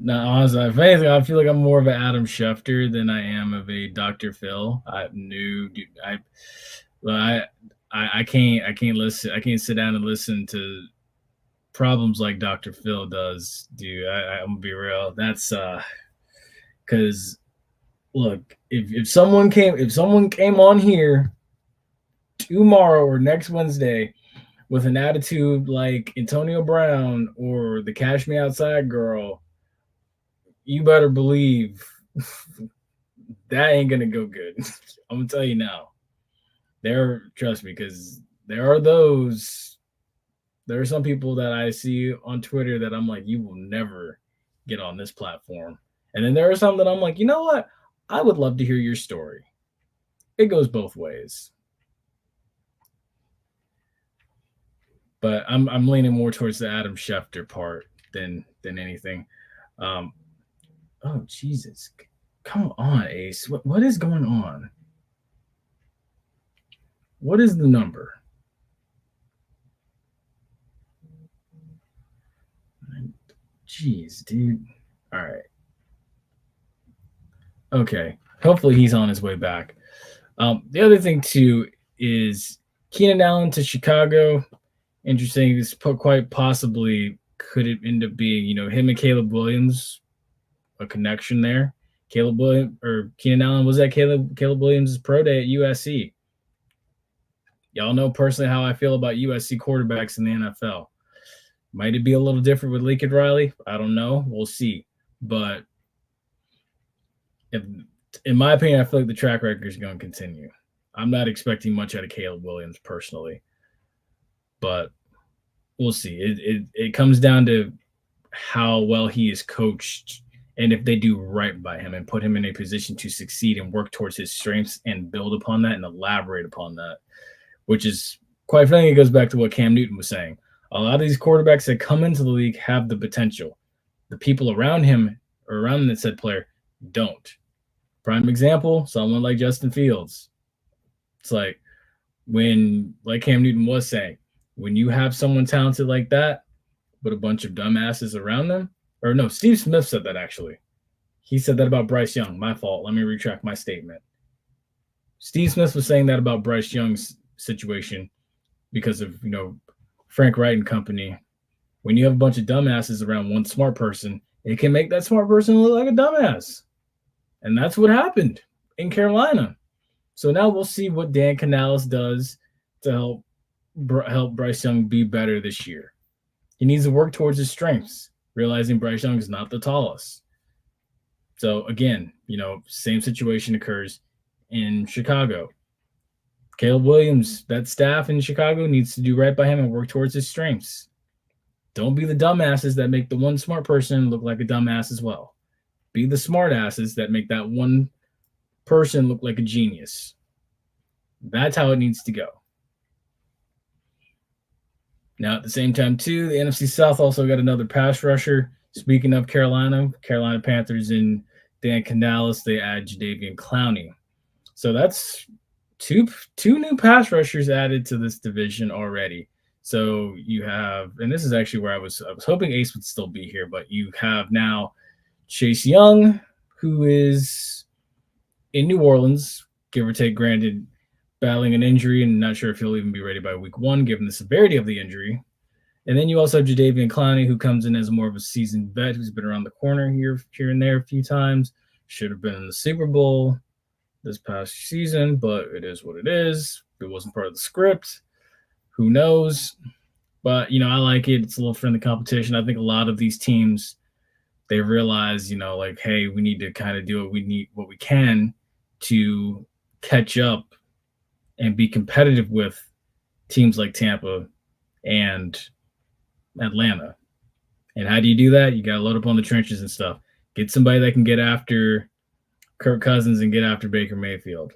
Speaker 2: No, honestly, if anything, I feel like I'm more of an Adam Schefter than I am of a Dr. Phil. Well, I can't listen. I can't sit down and listen to problems like Dr. Phil does, dude. I'm gonna be real. That's because look, if someone came on here tomorrow or next Wednesday with an attitude like Antonio Brown or the Cash Me Outside girl, you better believe that ain't gonna go good. I'm gonna tell you now. Trust me, because there are some people that I see on Twitter that I'm like, you will never get on this platform. And then there are some that I'm like, you know what? I would love to hear your story. It goes both ways. But I'm leaning more towards the Adam Schefter part than anything. Um, oh Jesus. Come on, Ace. What is going on? What is the number? Jeez, dude. All right. Okay. Hopefully he's on his way back. The other thing too is Keenan Allen to Chicago. Interesting. This quite possibly could it end up being, him and Caleb Williams, a connection there. Caleb Williams or Keenan Allen was at Caleb Williams' pro day at USC. Y'all know personally how I feel about USC quarterbacks in the NFL. Might it be a little different with Lincoln Riley? I don't know. We'll see. But in my opinion, I feel like the track record is going to continue. I'm not expecting much out of Caleb Williams personally, but we'll see. It comes down to how well he is coached and if they do right by him and put him in a position to succeed and work towards his strengths and build upon that and elaborate upon that, which is quite frankly, it goes back to what Cam Newton was saying. A lot of these quarterbacks that come into the league have the potential. The people around him or around that said player don't. Prime example, someone like Justin Fields. It's like like Cam Newton was saying, when you have someone talented like that, but a bunch of dumbasses around them, or no, Steve Smith said that actually. He said that about Bryce Young. My fault. Let me retract my statement. Steve Smith was saying that about Bryce Young's situation because of, Frank Wright and company. When you have a bunch of dumbasses around one smart person, it can make that smart person look like a dumbass. And that's what happened in Carolina. So now we'll see what Dan Canales does to help Bryce Young be better this year. He needs to work towards his strengths, realizing Bryce Young is not the tallest. So again, same situation occurs in Chicago. Caleb Williams, that staff in Chicago needs to do right by him and work towards his strengths. Don't be the dumbasses that make the one smart person look like a dumbass as well. Be the smart asses that make that one person look like a genius. That's how it needs to go. Now, at the same time, too, the NFC South also got another pass rusher. Speaking of Carolina Panthers and Dan Canales, they add Jadeveon Clowney. So that's two new pass rushers added to this division already. So you have, and this is actually where I was hoping Ace would still be here, but you have now Chase Young, who is in New Orleans, give or take, granted, battling an injury and not sure if he'll even be ready by week 1, given the severity of the injury. And then you also have Jadeveon Clowney, who comes in as more of a seasoned vet, who's been around the corner here and there a few times. Should have been in the Super Bowl this past season, but it is what it is. It wasn't part of the script. Who knows? But, I like it. It's a little friendly competition. I think a lot of these teams, they realize, hey, we need to kind of do what we can to catch up and be competitive with teams like Tampa and Atlanta. And how do you do that? You got to load up on the trenches and stuff. Get somebody that can get after Kirk Cousins and get after Baker Mayfield.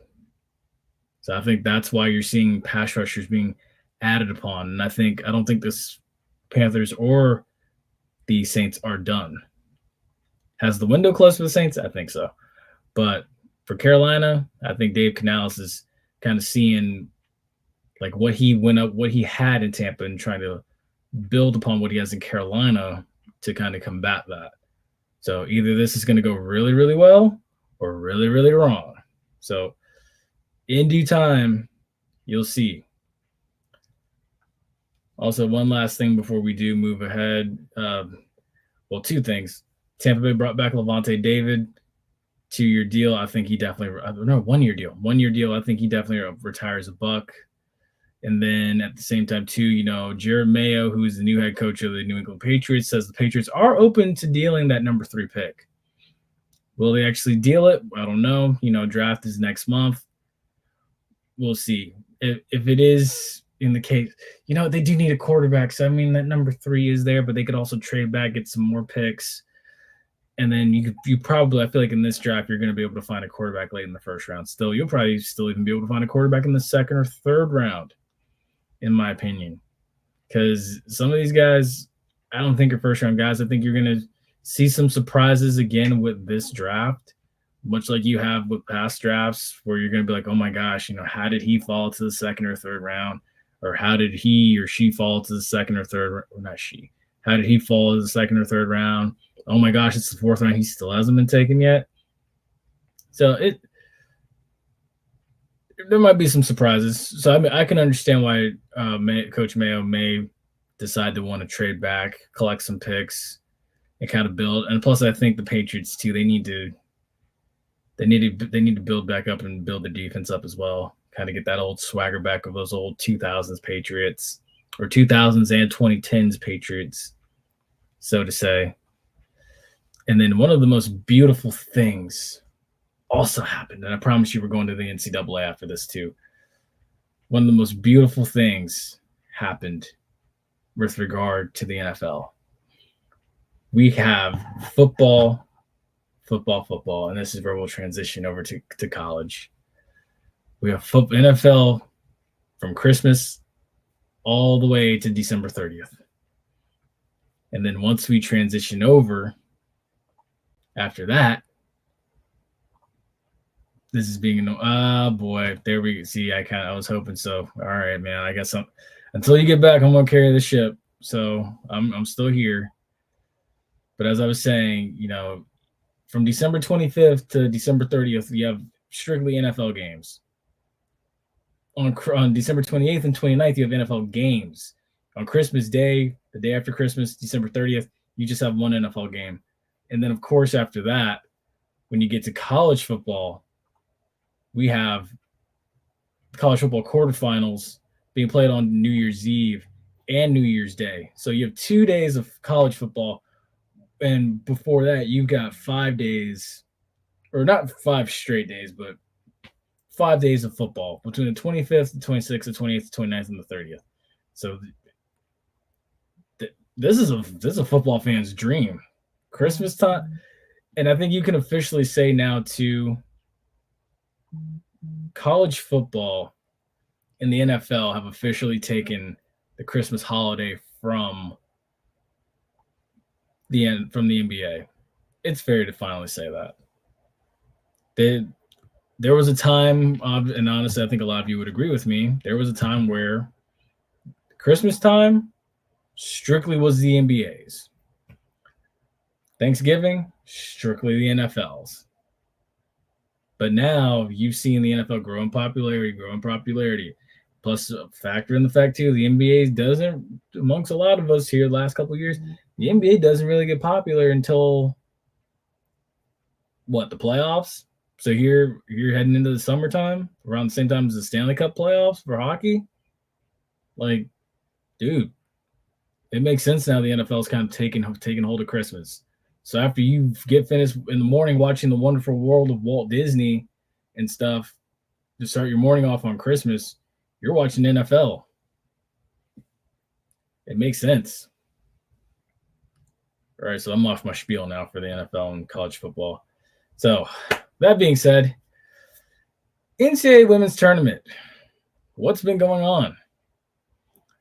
Speaker 2: So I think that's why you're seeing pass rushers being added upon. And I don't think this Panthers or the Saints are done. Has the window closed for the Saints? I think so. But for Carolina, I think Dave Canales is kind of seeing like what he had in Tampa and trying to build upon what he has in Carolina to kind of combat that. So either this is going to go really, really well or really, really wrong. So in due time, you'll see. Also, one last thing before we do move ahead. Well, two things. Tampa Bay brought back Levante David, 2-year deal. I think he definitely 1-year deal. 1-year deal. I think he definitely retires a Buck. And then at the same time, too, Jared Mayo, who is the new head coach of the New England Patriots, says the Patriots are open to dealing that number 3 pick. Will they actually deal it? I don't know. Draft is next month. We'll see. If it is in the case, they do need a quarterback. So, I mean, that number 3 is there, but they could also trade back, get some more picks. And then you probably, I feel like in this draft, you're going to be able to find a quarterback late in the first round. Still, you'll probably still even be able to find a quarterback in the second or third round, in my opinion. Because some of these guys, I don't think are first-round guys. I think you're going to see some surprises again with this draft, much like you have with past drafts where you're going to be like, oh, my gosh, how did he fall to the second or third round? Or how did he or she fall to the second or third – not she. How did he fall to the second or third round? Oh, my gosh, it's the 4th round. He still hasn't been taken yet. So there might be some surprises. So I can understand why Coach Mayo may decide to want to trade back, collect some picks, and kind of build. And plus, I think the Patriots too. They need to build back up and build the defense up as well. Kind of get that old swagger back of those old 2000s Patriots or 2000s and 2010s Patriots, so to say. And then one of the most beautiful things also happened, and I promise you we're going to the NCAA after this too. One of the most beautiful things happened with regard to the NFL. We have football, and this is where we'll transition over to college. We have NFL from Christmas all the way to December 30th. And then once we transition over, after that, this is being boy, there we see. I was hoping so. All right, man. I guess until you get back, I'm gonna carry the ship. So I'm still here. But as I was saying, from December 25th to December 30th, you have strictly NFL games. On December 28th and 29th, you have NFL games. On Christmas Day, the day after Christmas, December 30th, you just have one NFL game. And then, of course, after that, when you get to college football, we have college football quarterfinals being played on New Year's Eve and New Year's Day. So you have 2 days of college football. And before that, you've got 5 days, or not 5 straight days, but 5 days of football between the 25th, the 26th, the 28th, the 29th, and the 30th. So this is a football fan's dream. Christmas time. And I think you can officially say now too, college football and the NFL have officially taken the Christmas holiday from the NBA. It's fair to finally say that. There was a time, and honestly, I think a lot of you would agree with me. There was a time where Christmas time strictly was the NBA's. Thanksgiving, strictly the NFL's. But now you've seen the NFL grow in popularity. Plus, factor in the fact, too, the NBA doesn't, amongst a lot of us here the last couple of years, the NBA doesn't really get popular until, the playoffs? So you're heading into the summertime, around the same time as the Stanley Cup playoffs for hockey? Like, dude, it makes sense now the NFL's kind of taking hold of Christmas. So after you get finished in the morning watching The Wonderful World of Walt Disney and stuff, to start your morning off on Christmas, you're watching NFL. It makes sense. All right, so I'm off my spiel now for the NFL and college football. So that being said, NCAA Women's Tournament. What's been going on?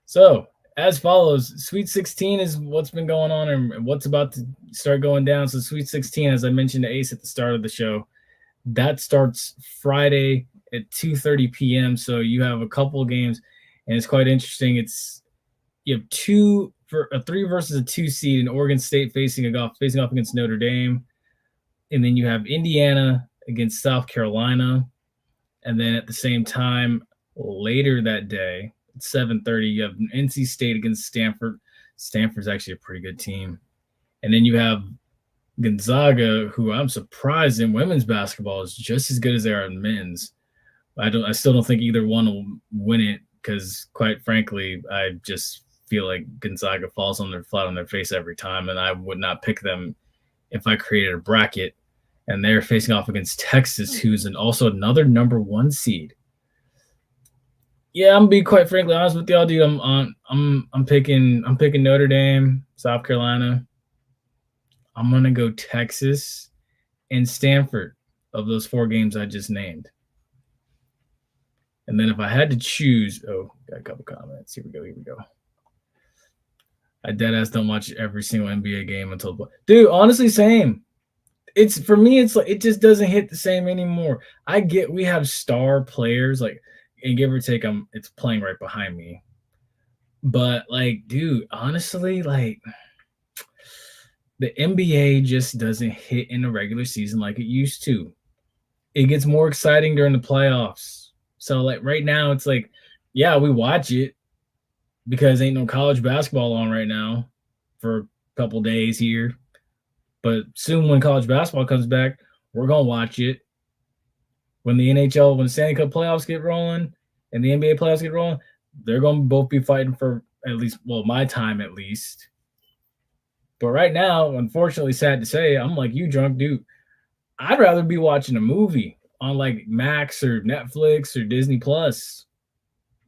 Speaker 2: So as follows. Sweet 16 is what's been going on and what's about to start going down. So Sweet 16, as I mentioned to Ace at the start of the show, that starts Friday at 2:30 p.m. So you have a couple of games, and it's quite interesting. You have two for a 3 versus a 2 seed in Oregon State facing off against Notre Dame, and then you have Indiana against South Carolina, and then at the same time later that day at 7:30 you have NC State against Stanford. Stanford's actually a pretty good team, and then you have Gonzaga, who I'm surprised in women's basketball is just as good as they are in men's. I still don't think either one will win it because, quite frankly, I just feel like Gonzaga falls on their flat on their face every time, and I would not pick them if I created a bracket. And they're facing off against Texas, who's also another number 1 seed. Yeah, I'm being quite frankly honest with y'all, dude. I'm picking Notre Dame, South Carolina. I'm gonna go Texas and Stanford of those 4 games I just named. And then if I had to choose, got a couple comments. Here we go. I deadass don't watch every single NBA game until, dude. Honestly, same. It's for me. It's like it just doesn't hit the same anymore. I get we have star players like, and give or take, it's playing right behind me. But like, dude, honestly, like the NBA just doesn't hit in the regular season like it used to. It gets more exciting during the playoffs. So like right now, it's like, yeah, we watch it because ain't no college basketball on right now for a couple days here. But soon when college basketball comes back, we're going to watch it. When the NHL, when the Stanley Cup playoffs get rolling and the NBA playoffs get rolling, they're going to both be fighting for at least, well, my time at least. But right now, unfortunately, sad to say, I'm like you, drunk dude. I'd rather be watching a movie on like Max or Netflix or Disney Plus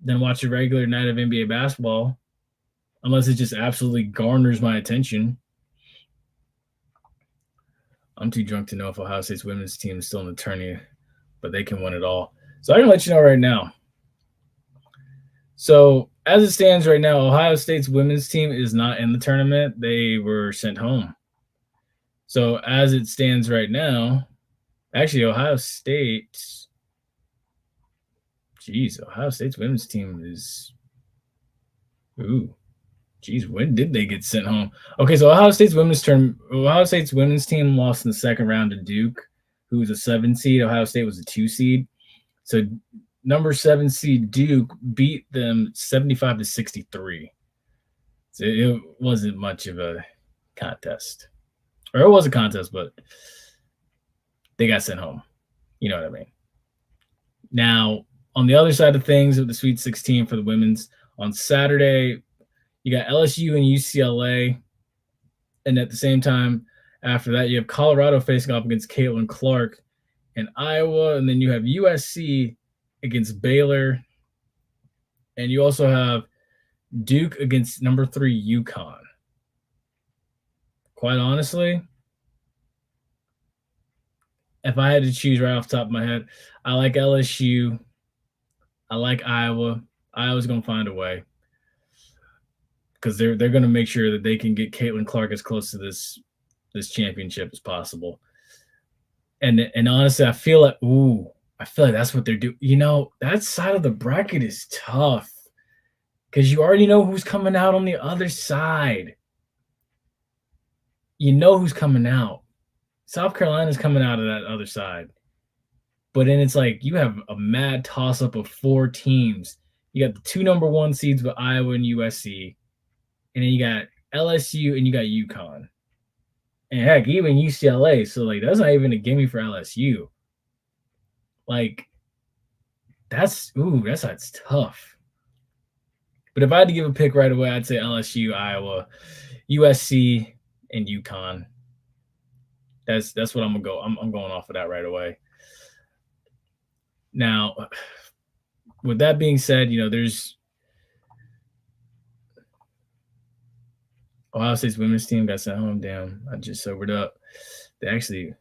Speaker 2: than watch a regular night of NBA basketball, unless it just absolutely garners my attention. I'm too drunk to know if Ohio State's women's team is still in the tourney, but they can win it all. So I can let you know right now. So as it stands right now, Ohio State's women's team is not in the tournament. They were sent home. So as it stands right now, actually Ohio State's women's team is when did they get sent home? Okay, so Ohio State's women's team lost in the second round to Duke, who was a 7 seed. Ohio State was a 2 seed. So number 7 seed Duke beat them 75-63. So it wasn't much of a contest. Or it was a contest, but they got sent home. You know what I mean? Now, on the other side of things with the Sweet 16 for the women's, on Saturday, you got LSU and UCLA. And at the same time, after that, you have Colorado facing off against Caitlin Clark and Iowa. And then you have USC against Baylor. And you also have Duke against number 3 UConn. Quite honestly, if I had to choose right off the top of my head, I like LSU. I like Iowa. Iowa's going to find a way because they're going to make sure that they can get Caitlin Clark as close to this championship as possible. And honestly, I feel like that's what they're doing. You know, that side of the bracket is tough because you already know who's coming out on the other side. You know who's coming out. South Carolina's coming out of that other side. But then it's like you have a mad toss-up of 4 teams. You got the 2 number 1 seeds with Iowa and USC. And then you got LSU and you got UConn. And heck, even UCLA. So, like, that's not even a gimme for LSU. Like, that's tough. But if I had to give a pick right away, I'd say LSU, Iowa, USC, and UConn. That's what I'm gonna go. I'm going off of that right away. Now, with that being said, you know, there's Ohio State's women's team got sent home. Damn, I just sobered up. They actually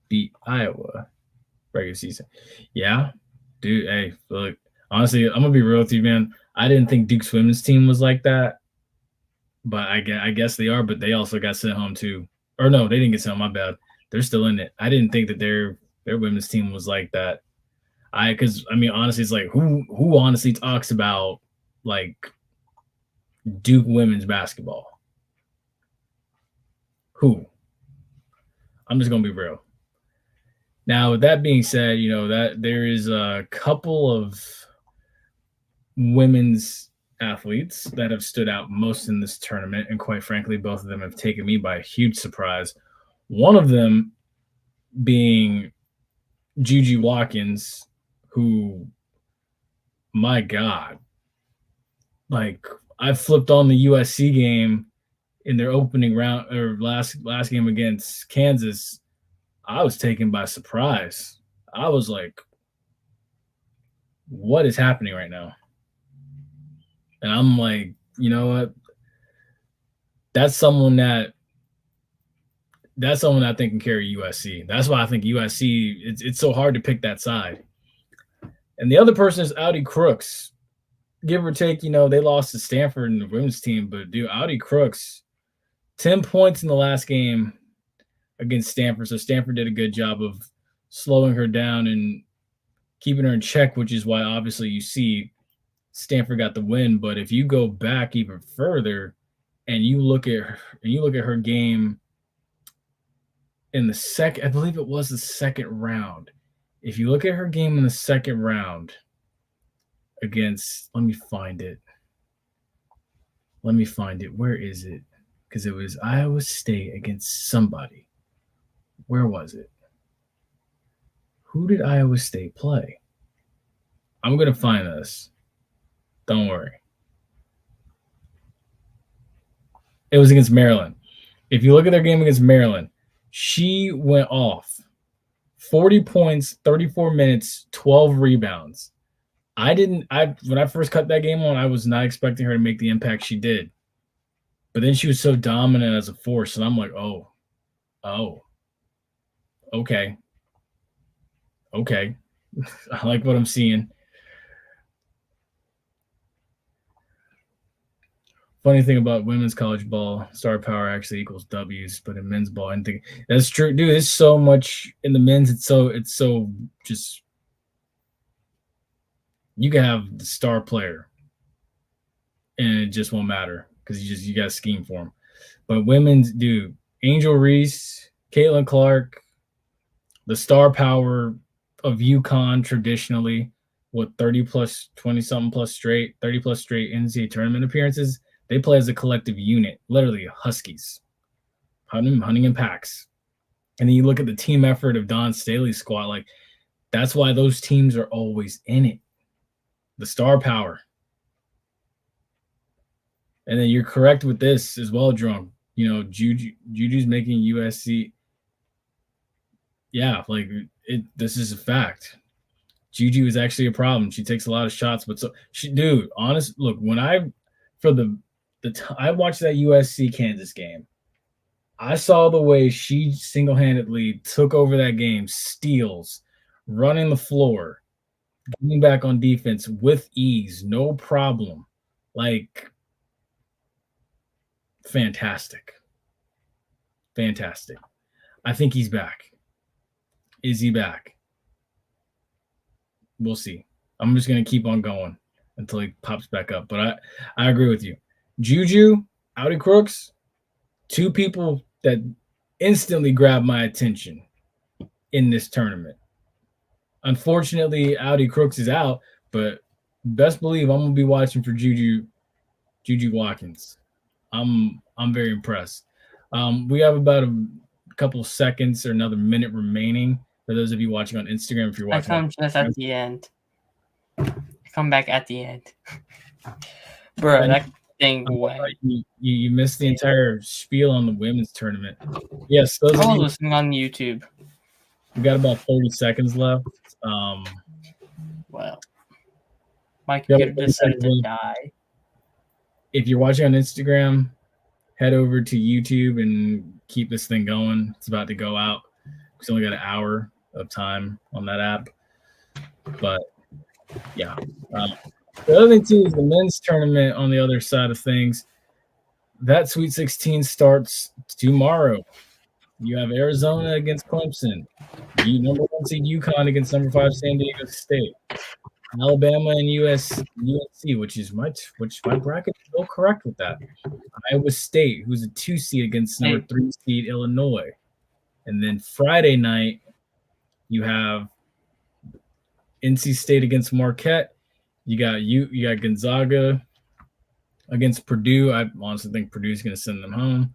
Speaker 2: beat Iowa regular season. Yeah, dude. Hey, look, Honestly, I'm gonna be real with you, man. I didn't think Duke's women's team was like that, but I guess they are. But they also got sent home too. Or no, they didn't get sent home. My bad. They're still in it. I didn't think that their women's team was like that. Because I mean, honestly, it's like who honestly talks about like Duke women's basketball? Who? I'm just gonna be real. Now, with that being said, that there is a couple of women's athletes that have stood out most in this tournament, and quite frankly, both of them have taken me by a huge surprise. One of them being Juju Watkins, who, my God, like I flipped on the USC game in their opening round or last game against Kansas. I was taken by surprise. I was like, what is happening right now? And I'm like, you know what? That's someone that I think can carry USC. That's why I think USC, it's so hard to pick that side. And the other person is Audi Crooks. Give or take, they lost to Stanford in the women's team, but dude, Audi Crooks, 10 points in the last game against Stanford. So Stanford did a good job of slowing her down and keeping her in check, which is why obviously you see Stanford got the win. But if you go back even further and you look at her game in the second, I believe it was the second round. If you look at her game in the second round against, let me find it. Where is it? Because it was Iowa State against somebody. Where was it? Who did Iowa State play? I'm going to find this. Don't worry. It was against Maryland. If you look at their game against Maryland, she went off 40 points, 34 minutes, 12 rebounds. When I first cut that game on, I was not expecting her to make the impact she did. But then she was so dominant as a force, and I'm like, oh, okay. I like what I'm seeing. Funny thing about women's college ball, star power actually equals W's, but in men's ball, I think that's true, dude. It's so much in the men's. It's so just you can have the star player, and it just won't matter because you got to scheme for them. But women's, dude, Angel Reese, Caitlin Clark, the star power of UConn traditionally, what 30 plus 20 something plus straight 30 plus straight NCAA tournament appearances. They play as a collective unit, literally Huskies, hunting in packs. And then you look at the team effort of Don Staley's squad, like that's why those teams are always in it. The star power. And then you're correct with this as well, Drunk. Juju's making USC. Yeah, like this is a fact. Juju is actually a problem. She takes a lot of shots, but look, when I watched that USC Kansas game, I saw the way she single-handedly took over that game, steals, running the floor, getting back on defense with ease, no problem. Like, fantastic. Fantastic. I think he's back. Is he back? We'll see. I'm just going to keep on going until he pops back up. But I agree with you. Juju, Audi Crooks, two people that instantly grabbed my attention in this tournament. Unfortunately, Audi Crooks is out, but best believe I'm gonna be watching for Juju Watkins. I'm very impressed. We have about a couple seconds or another minute remaining for those of you watching on Instagram. If you're watching,
Speaker 1: I come just at the end. I come back at the end, bro. That thing went.
Speaker 2: You missed the entire spiel on the women's tournament. Yes, those
Speaker 1: I
Speaker 2: of
Speaker 1: was
Speaker 2: you
Speaker 1: listening on YouTube.
Speaker 2: we got about 30 seconds left.
Speaker 1: Well, my computer decided to die.
Speaker 2: If you're watching on Instagram, head over to YouTube and keep this thing going. It's about to go out. It's only got an hour of time on that app. But Yeah. The other thing too is the men's tournament on the other side of things. That Sweet 16 starts tomorrow. You have Arizona against Clemson. You number 1 seed UConn against number 5 San Diego State. Alabama and UNC, which my bracket is still correct with that. Iowa State, who's a 2 seed against number 3 seed Illinois. And then Friday night, you have NC State against Marquette. You got Gonzaga against Purdue. I honestly think Purdue's going to send them home.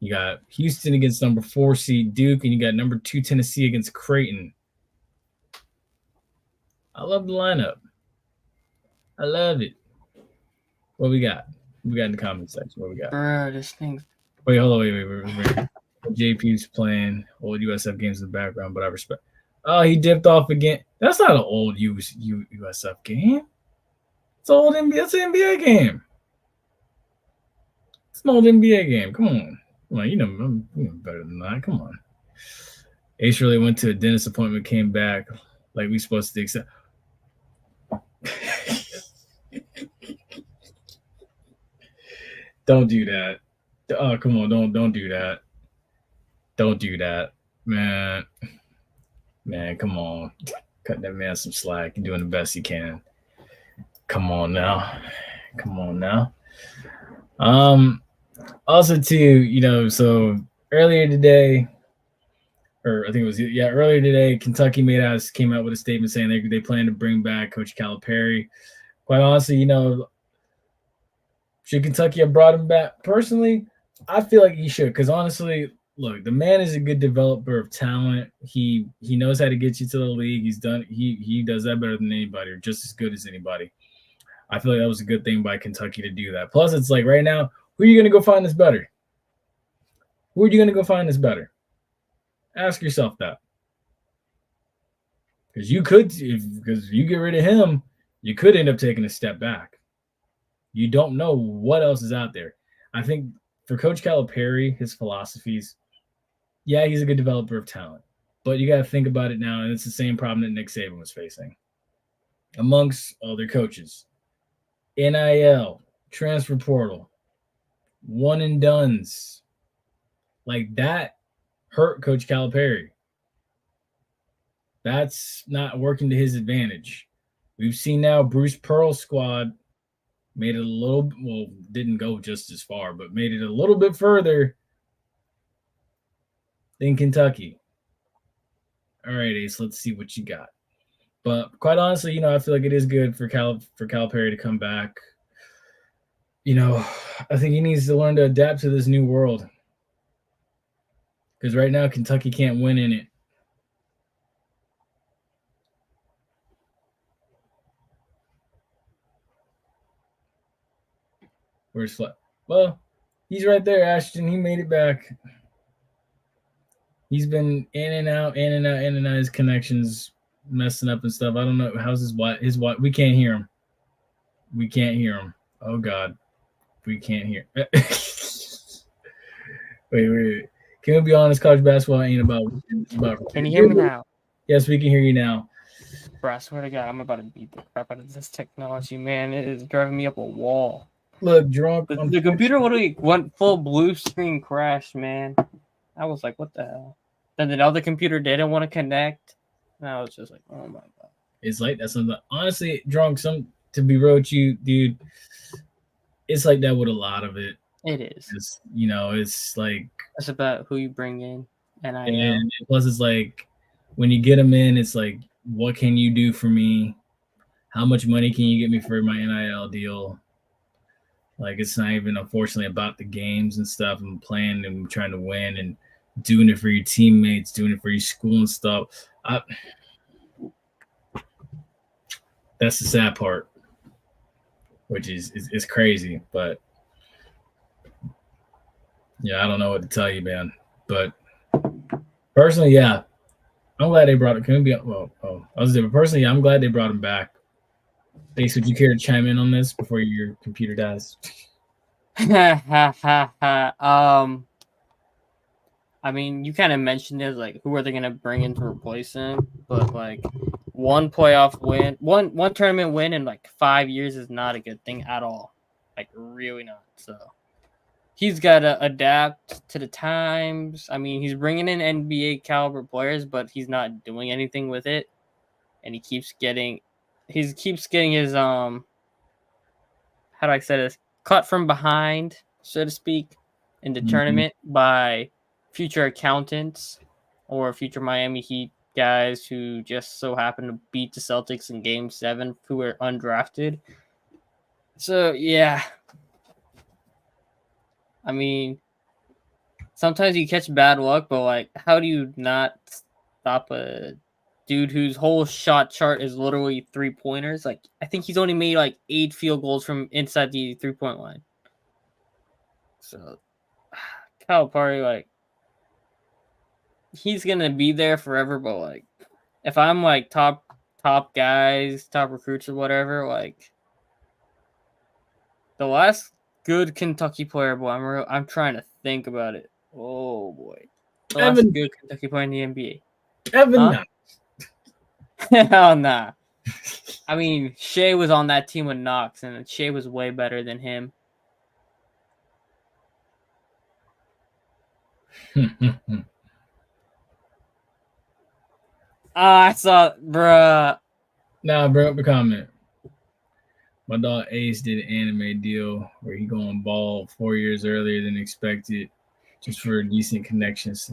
Speaker 2: You got Houston against number 4 seed Duke, and you got number 2 Tennessee against Creighton. I love the lineup. I love it. What we got? We got in the comment section. What we got?
Speaker 1: Bro, this thing.
Speaker 2: Wait, hold on. Wait. JP's playing old USF games in the background, but I respect. Oh, he dipped off again. That's not an old USF game. It's an old NBA. That's an NBA game. It's an old NBA game. Come on. You know better than that. Come on. Ace really went to a dentist appointment, came back like we supposed to accept. Don't do that. Oh, come on. Don't do that. Don't do that. Man, come on. Cut that man some slack. You're doing the best you can. Come on now. Also too, so earlier today, Kentucky came out with a statement saying they plan to bring back Coach Calipari. Quite honestly, should Kentucky have brought him back? Personally, I feel like he should, because honestly, look, the man is a good developer of talent. He knows how to get you to the league. He does that better than anybody, or just as good as anybody. I feel like that was a good thing by Kentucky to do that. Plus, it's like right now, who are you going to go find this better? Who are you going to go find this better? Ask yourself that. Because you get rid of him, you could end up taking a step back. You don't know what else is out there. I think for Coach Calipari, his philosophies, yeah, he's a good developer of talent. But you got to think about it now, and it's the same problem that Nick Saban was facing amongst other coaches. NIL, transfer portal, one and dones. Like that hurt Coach Calipari. That's not working to his advantage. We've seen now Bruce Pearl's squad made it didn't go just as far, but made it a little bit further than Kentucky. All right, Ace, let's see what you got. But quite honestly, I feel like it is good for Calipari to come back. I think he needs to learn to adapt to this new world. Because right now, Kentucky can't win in it. Where's Flat? Well, he's right there, Ashton. He made it back. He's been in and out. His connection's messing up and stuff. I don't know. How's his what? We can't hear him. Oh, God. We can't hear. Wait. Can we be honest? College basketball ain't about.
Speaker 1: Can you hear me now?
Speaker 2: Yes, we can hear you now.
Speaker 1: Bro, I swear to God, I'm about to beat the crap out of this technology, man. It is driving me up a wall.
Speaker 2: Look, drunk.
Speaker 1: The computer went full blue screen crash, man. I was like, what the hell? Then the other computer didn't want to connect. And I was just like, oh my God.
Speaker 2: It's like that's something. Honestly, drunk. To be real with you, dude. It's like that with a lot of it.
Speaker 1: It is.
Speaker 2: It's like
Speaker 1: it's about who you bring in,
Speaker 2: and plus it's like when you get them in, it's like, what can you do for me? How much money can you get me for my NIL deal? Like, it's not even, unfortunately, about the games and stuff and playing and trying to win and doing it for your teammates, doing it for your school and stuff. That's the sad part, which is crazy. But yeah, I don't know what to tell you, man. But personally, yeah, I'm glad they brought it. Can we be? But personally, yeah, I'm glad they brought him back. Ace, would you care to chime in on this before your computer dies?
Speaker 1: I mean, you kind of mentioned it, like, who are they going to bring in to replace him? But, like, one playoff win, one tournament win in like 5 years is not a good thing at all. Like really not. So he's got to adapt to the times. I mean, he's bringing in NBA caliber players, but he's not doing anything with it, and he keeps getting his how do I say this, cut from behind, so to speak, in the tournament by future accountants or future Miami Heat guys who just so happen to beat the Celtics in Game 7, who were undrafted. So, yeah. I mean, sometimes you catch bad luck, but, like, how do you not stop a dude whose whole shot chart is literally three-pointers? Like, I think he's only made, like, 8 field goals from inside the three-point line. So, Calipari, like, he's gonna be there forever, but like, if I'm like top guys, top recruits or whatever, like the last good Kentucky player, boy, I'm trying to think about it. Oh boy, the last good Kentucky player in the NBA.
Speaker 2: Evan,
Speaker 1: Hell nah. I mean, Shea was on that team with Knox, and Shea was way better than him. I saw, bruh.
Speaker 2: Nah, bring up the comment. My dog Ace did an anime deal where he going ball 4 years earlier than expected, just for decent connections.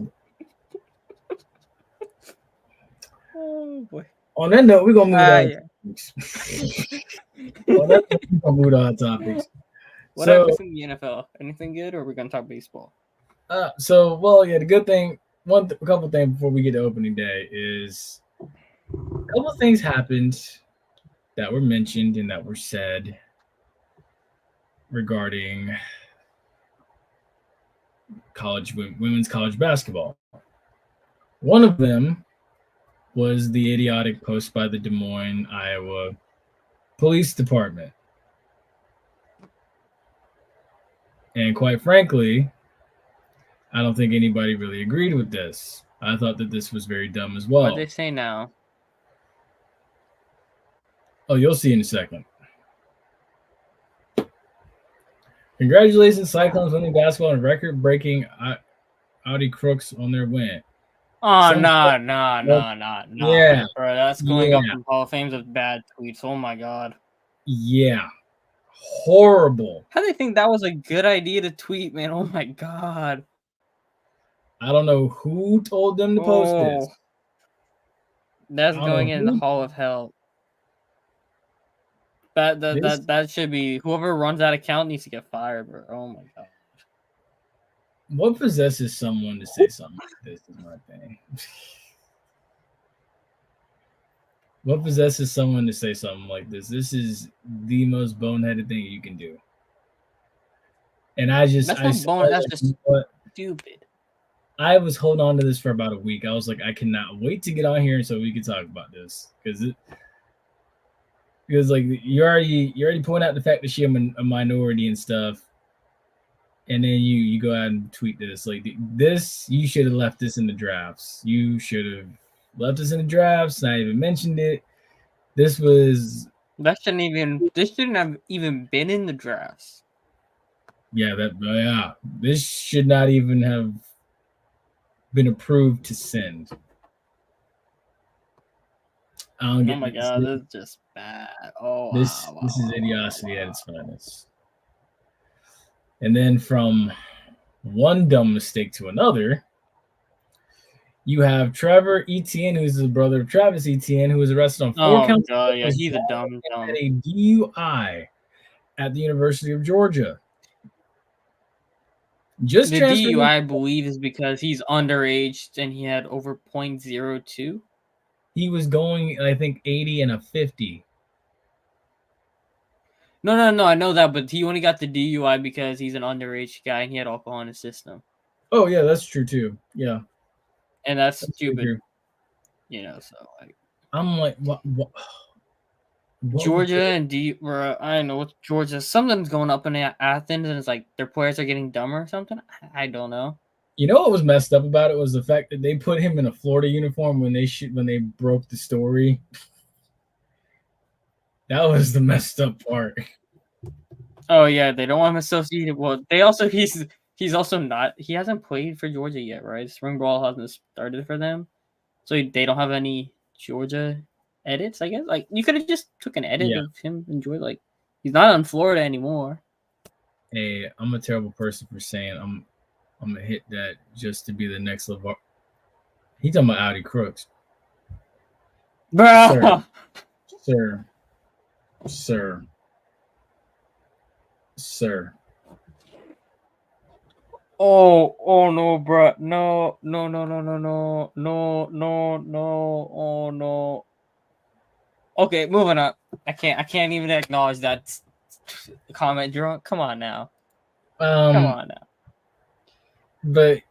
Speaker 1: Oh boy.
Speaker 2: On that note, we're gonna move on. On that note, we're gonna move to hot topics.
Speaker 1: What happens in the NFL? Anything good, or are we gonna talk baseball?
Speaker 2: The good thing, a couple things before we get to opening day is a couple of things happened that were mentioned and that were said regarding women's college basketball. One of them was the idiotic post by the Des Moines, Iowa Police Department. And quite frankly, I don't think anybody really agreed with this. I thought that this was very dumb as well.
Speaker 1: What they say now?
Speaker 2: Oh, you'll see in a second. Congratulations, Cyclones winning basketball and record-breaking Audi Crooks on their win.
Speaker 1: Oh, nah.
Speaker 2: Yeah.
Speaker 1: Bro, that's going up in Hall of Fames of bad tweets. Oh, my God.
Speaker 2: Yeah. Horrible.
Speaker 1: How do they think that was a good idea to tweet, man? Oh, my God.
Speaker 2: I don't know who told them to post this.
Speaker 1: That's going in the Hall of Hell. That should be, whoever runs that account needs to get fired, bro. Oh, my God.
Speaker 2: What possesses someone to say something like this is my thing. What possesses someone to say something like this? This is the most boneheaded thing you can do. And that's just
Speaker 1: stupid.
Speaker 2: I was holding on to this for about a week. I was like, I cannot wait to get on here so we can talk about this because like you already point out the fact that she's a minority and stuff. And then you go out and tweet this. Like this, you should have left this in the drafts. You should have left this in the drafts, not even mentioned it. This shouldn't have even been in the drafts. Yeah, this should not even have been approved to send.
Speaker 1: Oh my God, this is just bad.
Speaker 2: This is idiocy at its finest. And then from one dumb mistake to another, you have Trevor Etienne, who's the brother of Travis Etienne, who was arrested on 4 counts.
Speaker 1: Oh, yeah, he's a dumb.
Speaker 2: Had a DUI at the University of Georgia.
Speaker 1: The DUI, I believe, is because he's underage and he had over 0.02.
Speaker 2: He was going, I think, 80 and a 50.
Speaker 1: No, I know that, but he only got the DUI because he's an underage guy and he had alcohol in his system.
Speaker 2: Oh, yeah, that's true, too. Yeah.
Speaker 1: And that's stupid. True. You know, so, like...
Speaker 2: I'm like, what
Speaker 1: Georgia and I don't know what Georgia... Something's going up in Athens and it's like their players are getting dumber or something. I don't know.
Speaker 2: You know what was messed up about it was the fact that they put him in a Florida uniform when they broke the story. That was the messed up part.
Speaker 1: Oh yeah, they don't want him associated. Well, he's also not. He hasn't played for Georgia yet, right? Spring ball hasn't started for them, so they don't have any Georgia edits. I guess like you could have just took an edit
Speaker 2: Yeah.
Speaker 1: of him in Georgia. Like he's not on Florida anymore.
Speaker 2: Hey, I'm a terrible person for saying I'm gonna hit that just to be the next level. He talking about Audi Crooks,
Speaker 1: Bro.
Speaker 2: sir, sir, sir.
Speaker 1: Oh no, bro. No. Oh no. Okay, moving up. I can't even acknowledge that comment drunk. Come on now. Come
Speaker 2: Um,
Speaker 1: on now.
Speaker 2: but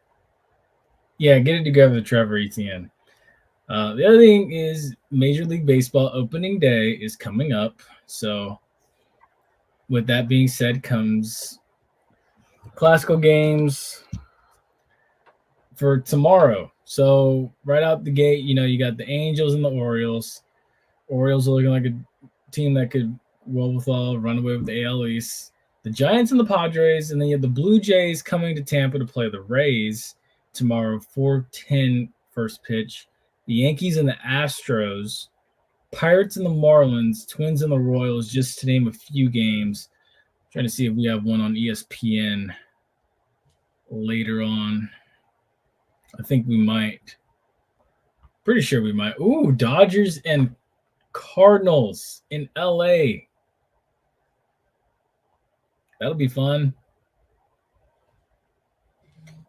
Speaker 2: yeah, get it together, Trevor Etienne. The other thing is Major League Baseball opening day is coming up. So, with that being said, comes classical games for tomorrow. So, right out the gate, you got the Angels and the Orioles. Orioles are looking like a team that could roll with all, run away with the AL East. The Giants and the Padres, and then you have the Blue Jays coming to Tampa to play the Rays tomorrow, 4:10 first pitch. The Yankees and the Astros, Pirates and the Marlins, Twins and the Royals, just to name a few games. Trying to see if we have one on ESPN later on. I think we might. Pretty sure we might. Ooh, Dodgers and Cardinals in LA. That'll be fun.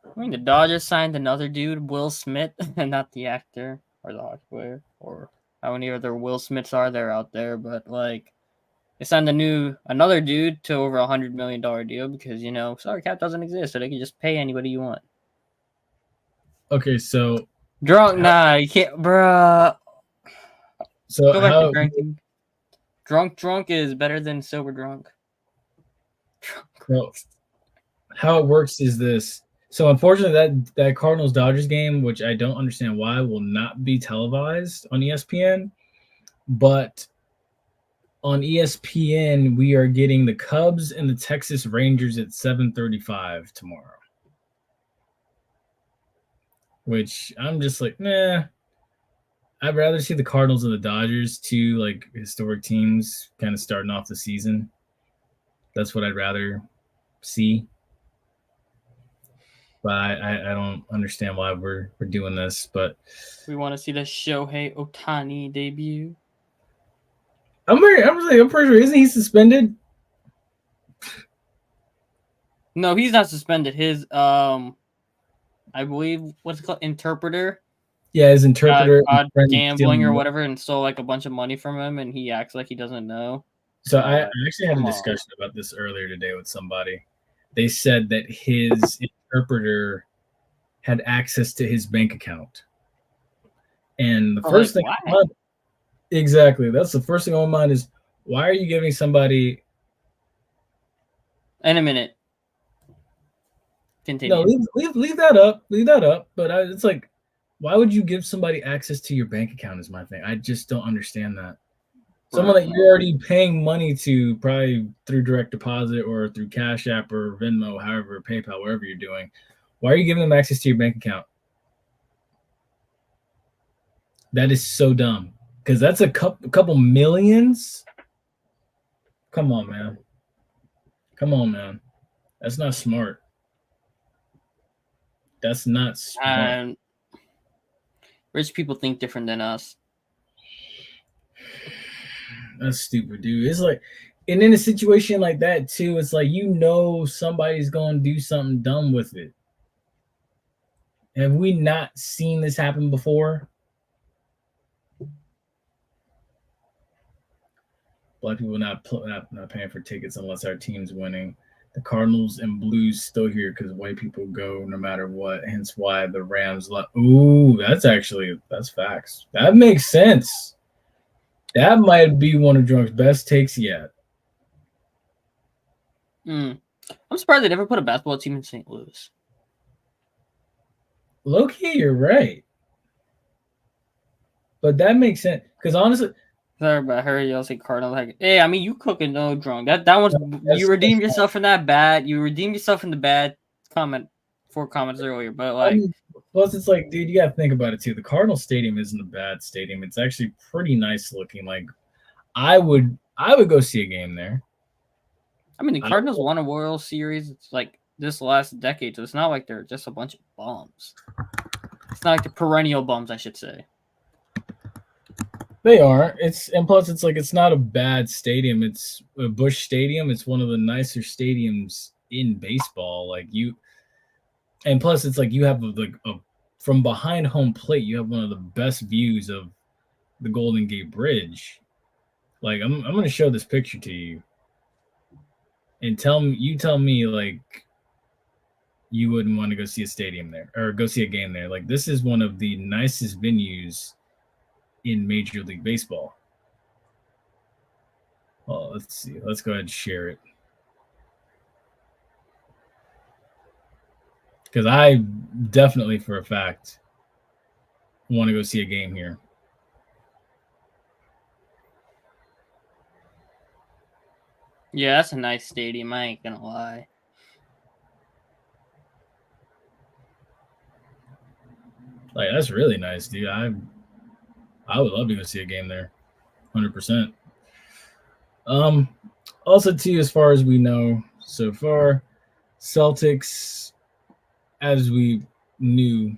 Speaker 1: I mean, the Dodgers signed another dude, Will Smith, and not the actor or the hockey player, or how many other Will Smiths are there out there? But like, they signed another dude to over $100 million deal because salary cap doesn't exist, so they can just pay anybody you want.
Speaker 2: Okay, so
Speaker 1: Drunk, nah, you can't, bruh. Go back to drinking. Drunk is better than sober drunk.
Speaker 2: Well, how it works is this. So unfortunately, that Cardinals Dodgers game, which I don't understand why, will not be televised on ESPN. But on ESPN, we are getting the Cubs and the Texas Rangers at 7:35 tomorrow. Which I'm just like, nah. I'd rather see the Cardinals and the Dodgers, two like historic teams, kind of starting off the season. That's what I'd rather see. But I don't understand why we're doing this. But
Speaker 1: we want to see the Shohei Ohtani debut.
Speaker 2: I'm pretty sure, isn't he suspended?
Speaker 1: No, he's not suspended. His I believe what's it called, interpreter.
Speaker 2: Yeah, his interpreter
Speaker 1: gambling or whatever, and stole like a bunch of money from him, and he acts like he doesn't know.
Speaker 2: So I actually had a discussion about this earlier today with somebody. They said that his interpreter had access to his bank account, and the first thing, exactly, that's the first thing on my mind is, why are you giving somebody?
Speaker 1: In a minute. Continue.
Speaker 2: No, leave that up. Leave that up. But it's like, why would you give somebody access to your bank account is my thing. I just don't understand that. Someone that you're already paying money to, probably through direct deposit or through Cash App or Venmo, however, PayPal, wherever you're doing. Why are you giving them access to your bank account? That is so dumb. Because that's a couple millions. Come on, man. Come on, man. That's not smart. That's not smart.
Speaker 1: Rich people think different than us.
Speaker 2: That's stupid, dude. It's like, and in a situation like that too, it's like somebody's gonna do something dumb with it. Have we not seen this happen before? Black people not paying for tickets unless our team's winning. The Cardinals and Blues still here because white people go no matter what. Hence why the Rams left. Ooh, that's facts. That makes sense. That might be one of Drunk's best takes yet.
Speaker 1: I'm surprised they never put a basketball team in St. Louis.
Speaker 2: Low-key, you're right. But that makes sense. Because honestly,
Speaker 1: Sorry about her. You say Cardinals. Like, hey, I mean, you cooking no drunk. That one's you redeemed yourself from that bad. You redeemed yourself from the bad comment 4 comments earlier. But like,
Speaker 2: plus it's like, dude, you got to think about it too. The Cardinal Stadium isn't a bad stadium. It's actually pretty nice looking. Like, I would go see a game there.
Speaker 1: I mean, the Cardinals won a World Series. It's like this last decade, so it's not like they're just a bunch of bums. It's not like the perennial bums, I should say.
Speaker 2: They are. And plus it's like it's not a bad stadium. It's a Busch Stadium. It's one of the nicer stadiums in baseball. And plus it's like you have from behind home plate, you have one of the best views of the Golden Gate Bridge. Like I'm going to show this picture to you, and tell me like you wouldn't want to go see a stadium there or go see a game there. Like this is one of the nicest venues in Major League Baseball. Oh, let's see. Let's go ahead and share it. Because I definitely, for a fact, want to go see a game here.
Speaker 1: Yeah, that's a nice stadium. I ain't gonna lie.
Speaker 2: Like that's really nice, dude. I would love to go see a game there, 100%. Also too, as far as we know so far, Celtics, as we knew,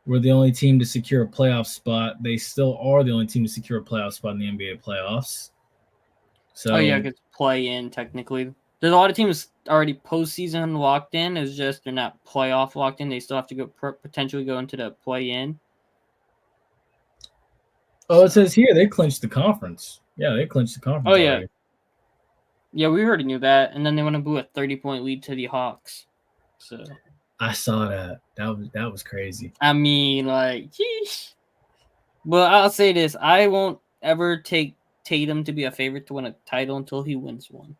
Speaker 2: were the only team to secure a playoff spot. They still are the only team to secure a playoff spot in the NBA playoffs. So,
Speaker 1: oh yeah, because play in technically. There's a lot of teams already postseason locked in. It's just they're not playoff locked in. They still have to go potentially go into the play in.
Speaker 2: Oh, it says here they clinched the conference. Yeah, they clinched the conference.
Speaker 1: Oh yeah, already. Yeah, we already knew that. And then they went and blew a 30-point lead to the Hawks. So
Speaker 2: I saw that. That was crazy.
Speaker 1: I mean, like, geez. But I'll say this: I won't ever take Tatum to be a favorite to win a title until he wins one.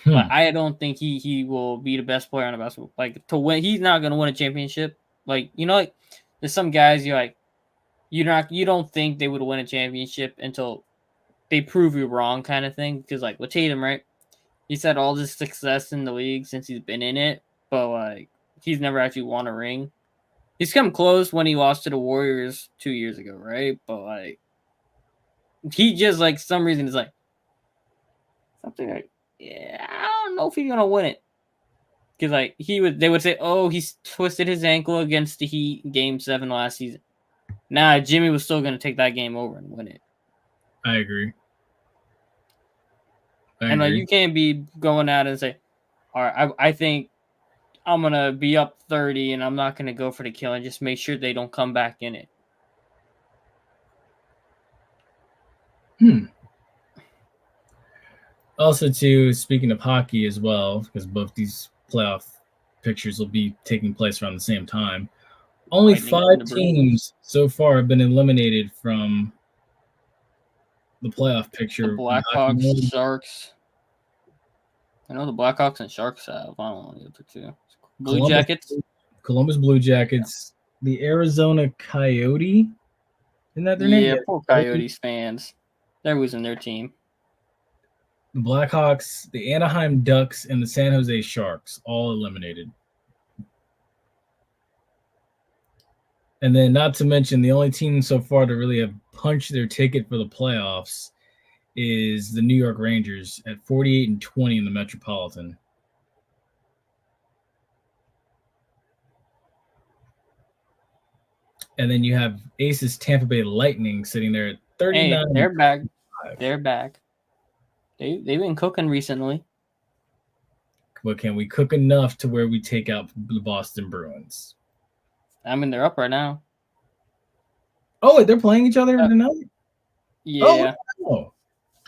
Speaker 1: But I don't think he will be the best player on the basketball. Like to win, he's not gonna win a championship. Like like there's some guys you don't think they would win a championship until they prove you wrong, kind of thing. Because like with Tatum, right? He's had all this success in the league since he's been in it, but like he's never actually won a ring. He's come close when he lost to the Warriors 2 years ago, right? But like he just like some reason is like something like, yeah, I don't know if he's gonna win it. Because like they would say, oh, he's twisted his ankle against the Heat in Game 7 last season. Nah, Jimmy was still gonna take that game over and win it.
Speaker 2: I agree.
Speaker 1: And like you can't be going out and say, all right, I think I'm gonna be up 30 and I'm not gonna go for the kill and just make sure they don't come back in it.
Speaker 2: Also, too, speaking of hockey as well, because both these playoff pictures will be taking place around the same time. Only 5 teams so far have been eliminated from the playoff picture.
Speaker 1: The Blackhawks, Sharks. I know the Blackhawks and Sharks have. I don't know the other two. Blue Jackets.
Speaker 2: Columbus Blue Jackets. Yeah. The Arizona Coyote. Isn't that their name?
Speaker 1: Yeah, poor Coyotes fans. They're losing their team.
Speaker 2: The Blackhawks, the Anaheim Ducks, and the San Jose Sharks all eliminated. And then, not to mention, the only team so far to really have punched their ticket for the playoffs is the New York Rangers at 48-20 in the Metropolitan. And then you have Aces Tampa Bay Lightning sitting there at 39.
Speaker 1: Hey, they're back. They're back. They've been cooking recently.
Speaker 2: But can we cook enough to where we take out the Boston Bruins?
Speaker 1: I mean, they're up right now.
Speaker 2: Oh, wait, they're playing each other tonight?
Speaker 1: Yeah.
Speaker 2: Oh,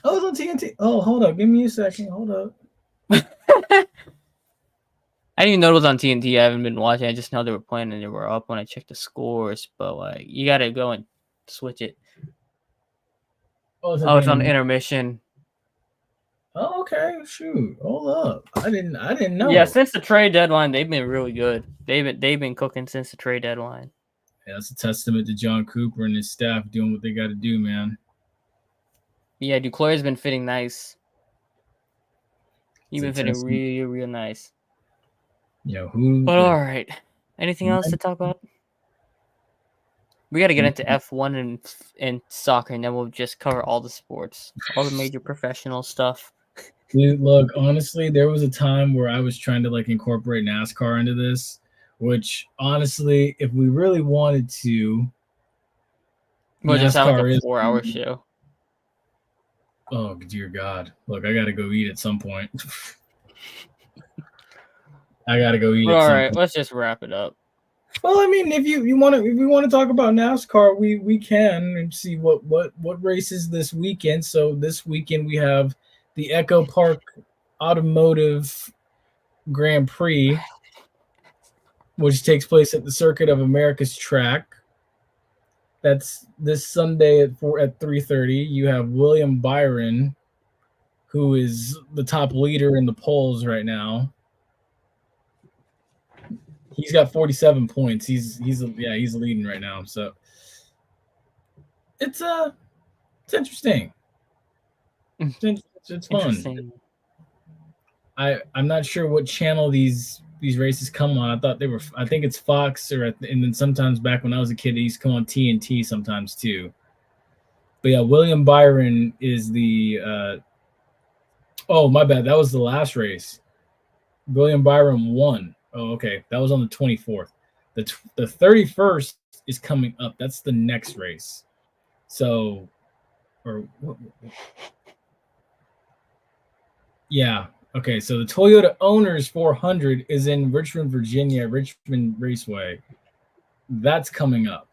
Speaker 2: it's on TNT. Oh, hold up. Give me a second. Hold up.
Speaker 1: I didn't even know it was on TNT. I haven't been watching. I just know they were playing and they were up when I checked the scores. But like, you gotta go and switch it. Oh, it's on intermission.
Speaker 2: Oh, okay. Shoot. Hold up. I didn't know.
Speaker 1: Yeah, since the trade deadline, they've been really good. They've been cooking since the trade deadline.
Speaker 2: Yeah, that's a testament to John Cooper and his staff doing what they got to do, man.
Speaker 1: Yeah, Duclair's been fitting nice. He's been
Speaker 2: It's a
Speaker 1: fitting
Speaker 2: testament.
Speaker 1: real, real nice.
Speaker 2: Who?
Speaker 1: But all right, anything else to talk about? We got to get into F1 and soccer, and then we'll just cover all the sports, all the major professional stuff.
Speaker 2: Dude, look, honestly, there was a time where I was trying to like incorporate NASCAR into this, which honestly, if we really wanted to,
Speaker 1: We'll just have like
Speaker 2: NASCAR
Speaker 1: a
Speaker 2: is.
Speaker 1: 4-hour show.
Speaker 2: Oh dear God! Look, I gotta go eat at some point. I gotta go eat
Speaker 1: But
Speaker 2: at
Speaker 1: all
Speaker 2: some
Speaker 1: right,
Speaker 2: point.
Speaker 1: let's just wrap it up.
Speaker 2: Well, I mean, if we want to talk about NASCAR, we can and see what races this weekend. So this weekend we have the Echo Park Automotive Grand Prix, which takes place at the Circuit of America's track. That's this Sunday at 3:30. You have William Byron, who is the top leader in the polls right now. He's got 47 points. He's leading right now. So it's interesting. It's fun.
Speaker 1: Interesting.
Speaker 2: I'm not sure what channel these races come on. I think it's Fox and then sometimes back when I was a kid, they used to come on TNT sometimes too. But yeah, William Byron is the oh my bad, that was the last race. William Byron won. Oh, okay. That was on the 24th. The 31st is coming up. That's the next race. So yeah. Okay, so the Toyota Owners 400 is in Richmond, Virginia, Richmond Raceway. That's coming up.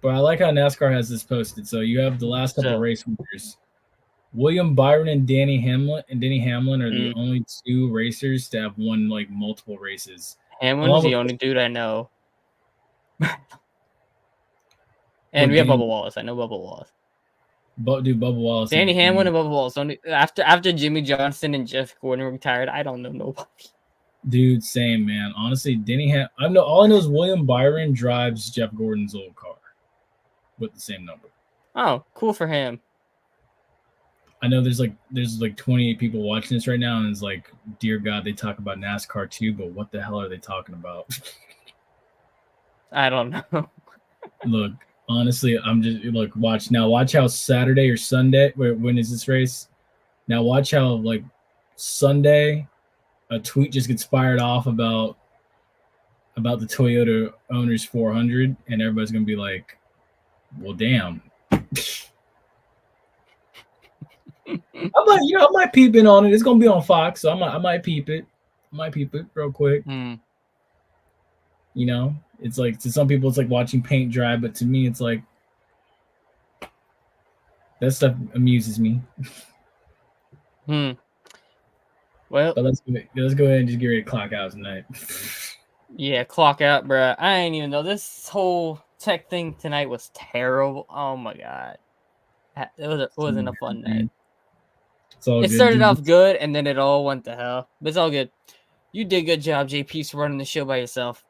Speaker 2: But I like how NASCAR has this posted. So you have the last couple of race winners. William Byron and Denny Hamlin are the only two racers to have won like multiple races.
Speaker 1: Hamlin's the only dude I know. And we have Bubba Wallace. I know Bubba Wallace.
Speaker 2: Bubba Wallace.
Speaker 1: Danny Hamlin and Bubba Wallace. Only after Jimmy Johnson and Jeff Gordon retired, I don't know nobody.
Speaker 2: Dude, same man. Honestly, all I know is William Byron drives Jeff Gordon's old car with the same number.
Speaker 1: Oh, cool for him.
Speaker 2: I know there's like 28 people watching this right now, and it's like, dear God, they talk about NASCAR too, but what the hell are they talking about?
Speaker 1: I don't know.
Speaker 2: Look, honestly, I'm just watch how Saturday or Sunday. When is this race? Now watch how like Sunday, a tweet just gets fired off about the Toyota Owners 400, and everybody's gonna be like, "Well, damn." I might peep in on it. It's gonna be on Fox, so I might peep it. Real quick. You know, it's like to some people it's like watching paint dry, but to me it's like that stuff amuses me.
Speaker 1: Well,
Speaker 2: but let's go ahead and just get ready to clock out tonight.
Speaker 1: Yeah, clock out, bro. I ain't even know this whole tech thing tonight was terrible. Oh my God, it wasn't a fun night. It started off good, and then it all went to hell. But it's all good. You did a good job, JP, for running the show by yourself.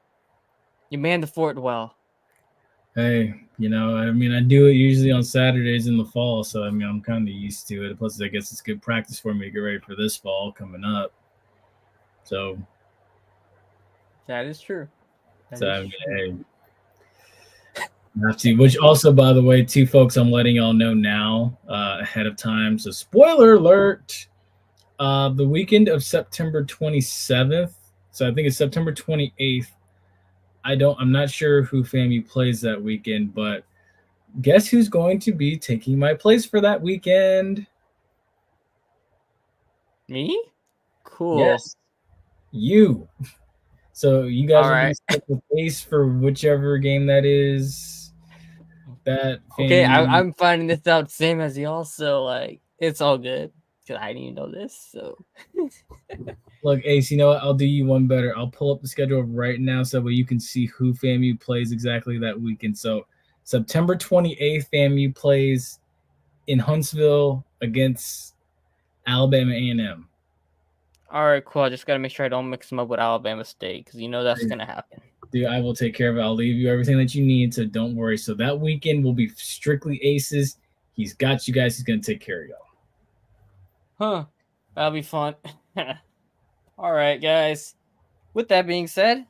Speaker 1: You manned the fort well.
Speaker 2: Hey, I mean, I do it usually on Saturdays in the fall, so I mean, I'm kind of used to it. Plus, I guess it's good practice for me to get ready for this fall coming up. So
Speaker 1: that is true.
Speaker 2: Hey, have to. Which also, by the way, too, folks, I'm letting y'all know now ahead of time. So, spoiler alert: the weekend of September 27th. So I think it's September 28th. I'm not sure who FAMU plays that weekend, but guess who's going to be taking my place for that weekend?
Speaker 1: Me? Cool.
Speaker 2: Yes, you. So you guys
Speaker 1: All
Speaker 2: will
Speaker 1: right.
Speaker 2: be the face for whichever game that is.
Speaker 1: Okay, I'm finding this out same as y'all, so like it's all good because I didn't even know this. So
Speaker 2: look, Ace, you know what? I'll do you one better. I'll pull up the schedule right now so that you can see who FAMU plays exactly that weekend. So September 28th, FAMU plays in Huntsville against Alabama A&M.
Speaker 1: All right, cool. I just gotta make sure I don't mix them up with Alabama State because you know that's gonna happen.
Speaker 2: Dude, I will take care of it. I'll leave you everything that you need, so don't worry. So that weekend will be strictly aces. He's got you guys. He's gonna take care of y'all.
Speaker 1: Huh. That'll be fun. All right, guys. With that being said,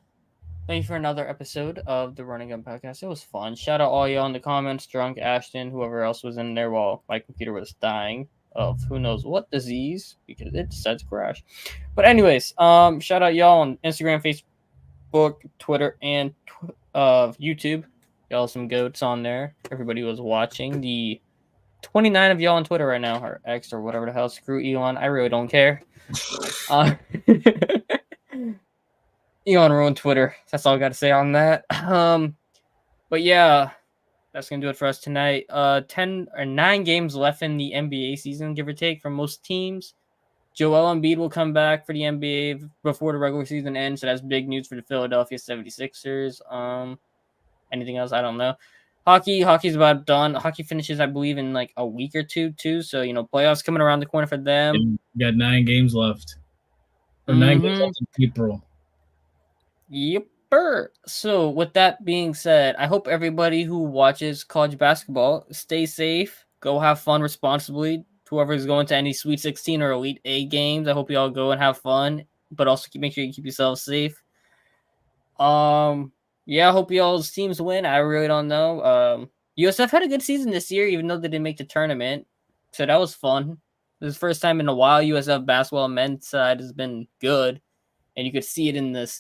Speaker 1: thank you for another episode of the Running Gun Podcast. It was fun. Shout out all y'all in the comments, Drunk, Ashton, whoever else was in there while my computer was dying of who knows what disease because it decided to crash. But anyways, shout out y'all on Instagram, Facebook, Twitter, and YouTube. Y'all some goats on there. Everybody was watching. The 29 of y'all on Twitter right now, or X or whatever the hell. Screw Elon. I really don't care. Elon ruined Twitter. That's all I got to say on that. But yeah, that's gonna do it for us tonight. 10 or 9 games left in the NBA season, give or take, for most teams. Joel Embiid will come back for the NBA before the regular season ends, so that's big news for the Philadelphia 76ers. Anything else? I don't know. Hockey's about done. Hockey finishes, I believe, in like a week or two, too. So, playoffs coming around the corner for them.
Speaker 2: We got 9 games left. Or 9 games left in April.
Speaker 1: Yepper. So, with that being said, I hope everybody who watches college basketball stay safe. Go have fun responsibly. Whoever is going to any Sweet 16 or Elite 8 games, I hope you all go and have fun. But also make sure you keep yourselves safe. Yeah, I hope y'all's teams win. I really don't know. USF had a good season this year, even though they didn't make the tournament. So that was fun. This is the first time in a while USF basketball men's side has been good. And you could see it in the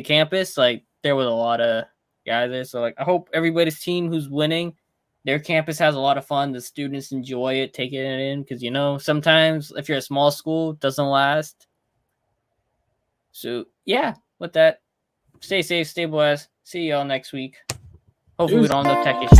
Speaker 1: campus. Like, there was a lot of guys there. So, like, I hope everybody's team who's winning, their campus has a lot of fun. The students enjoy it, taking it in. Because, sometimes if you're a small school, it doesn't last. So, yeah, with that, stay safe, stay blessed. See y'all next week. Hopefully we don't have no tech issues.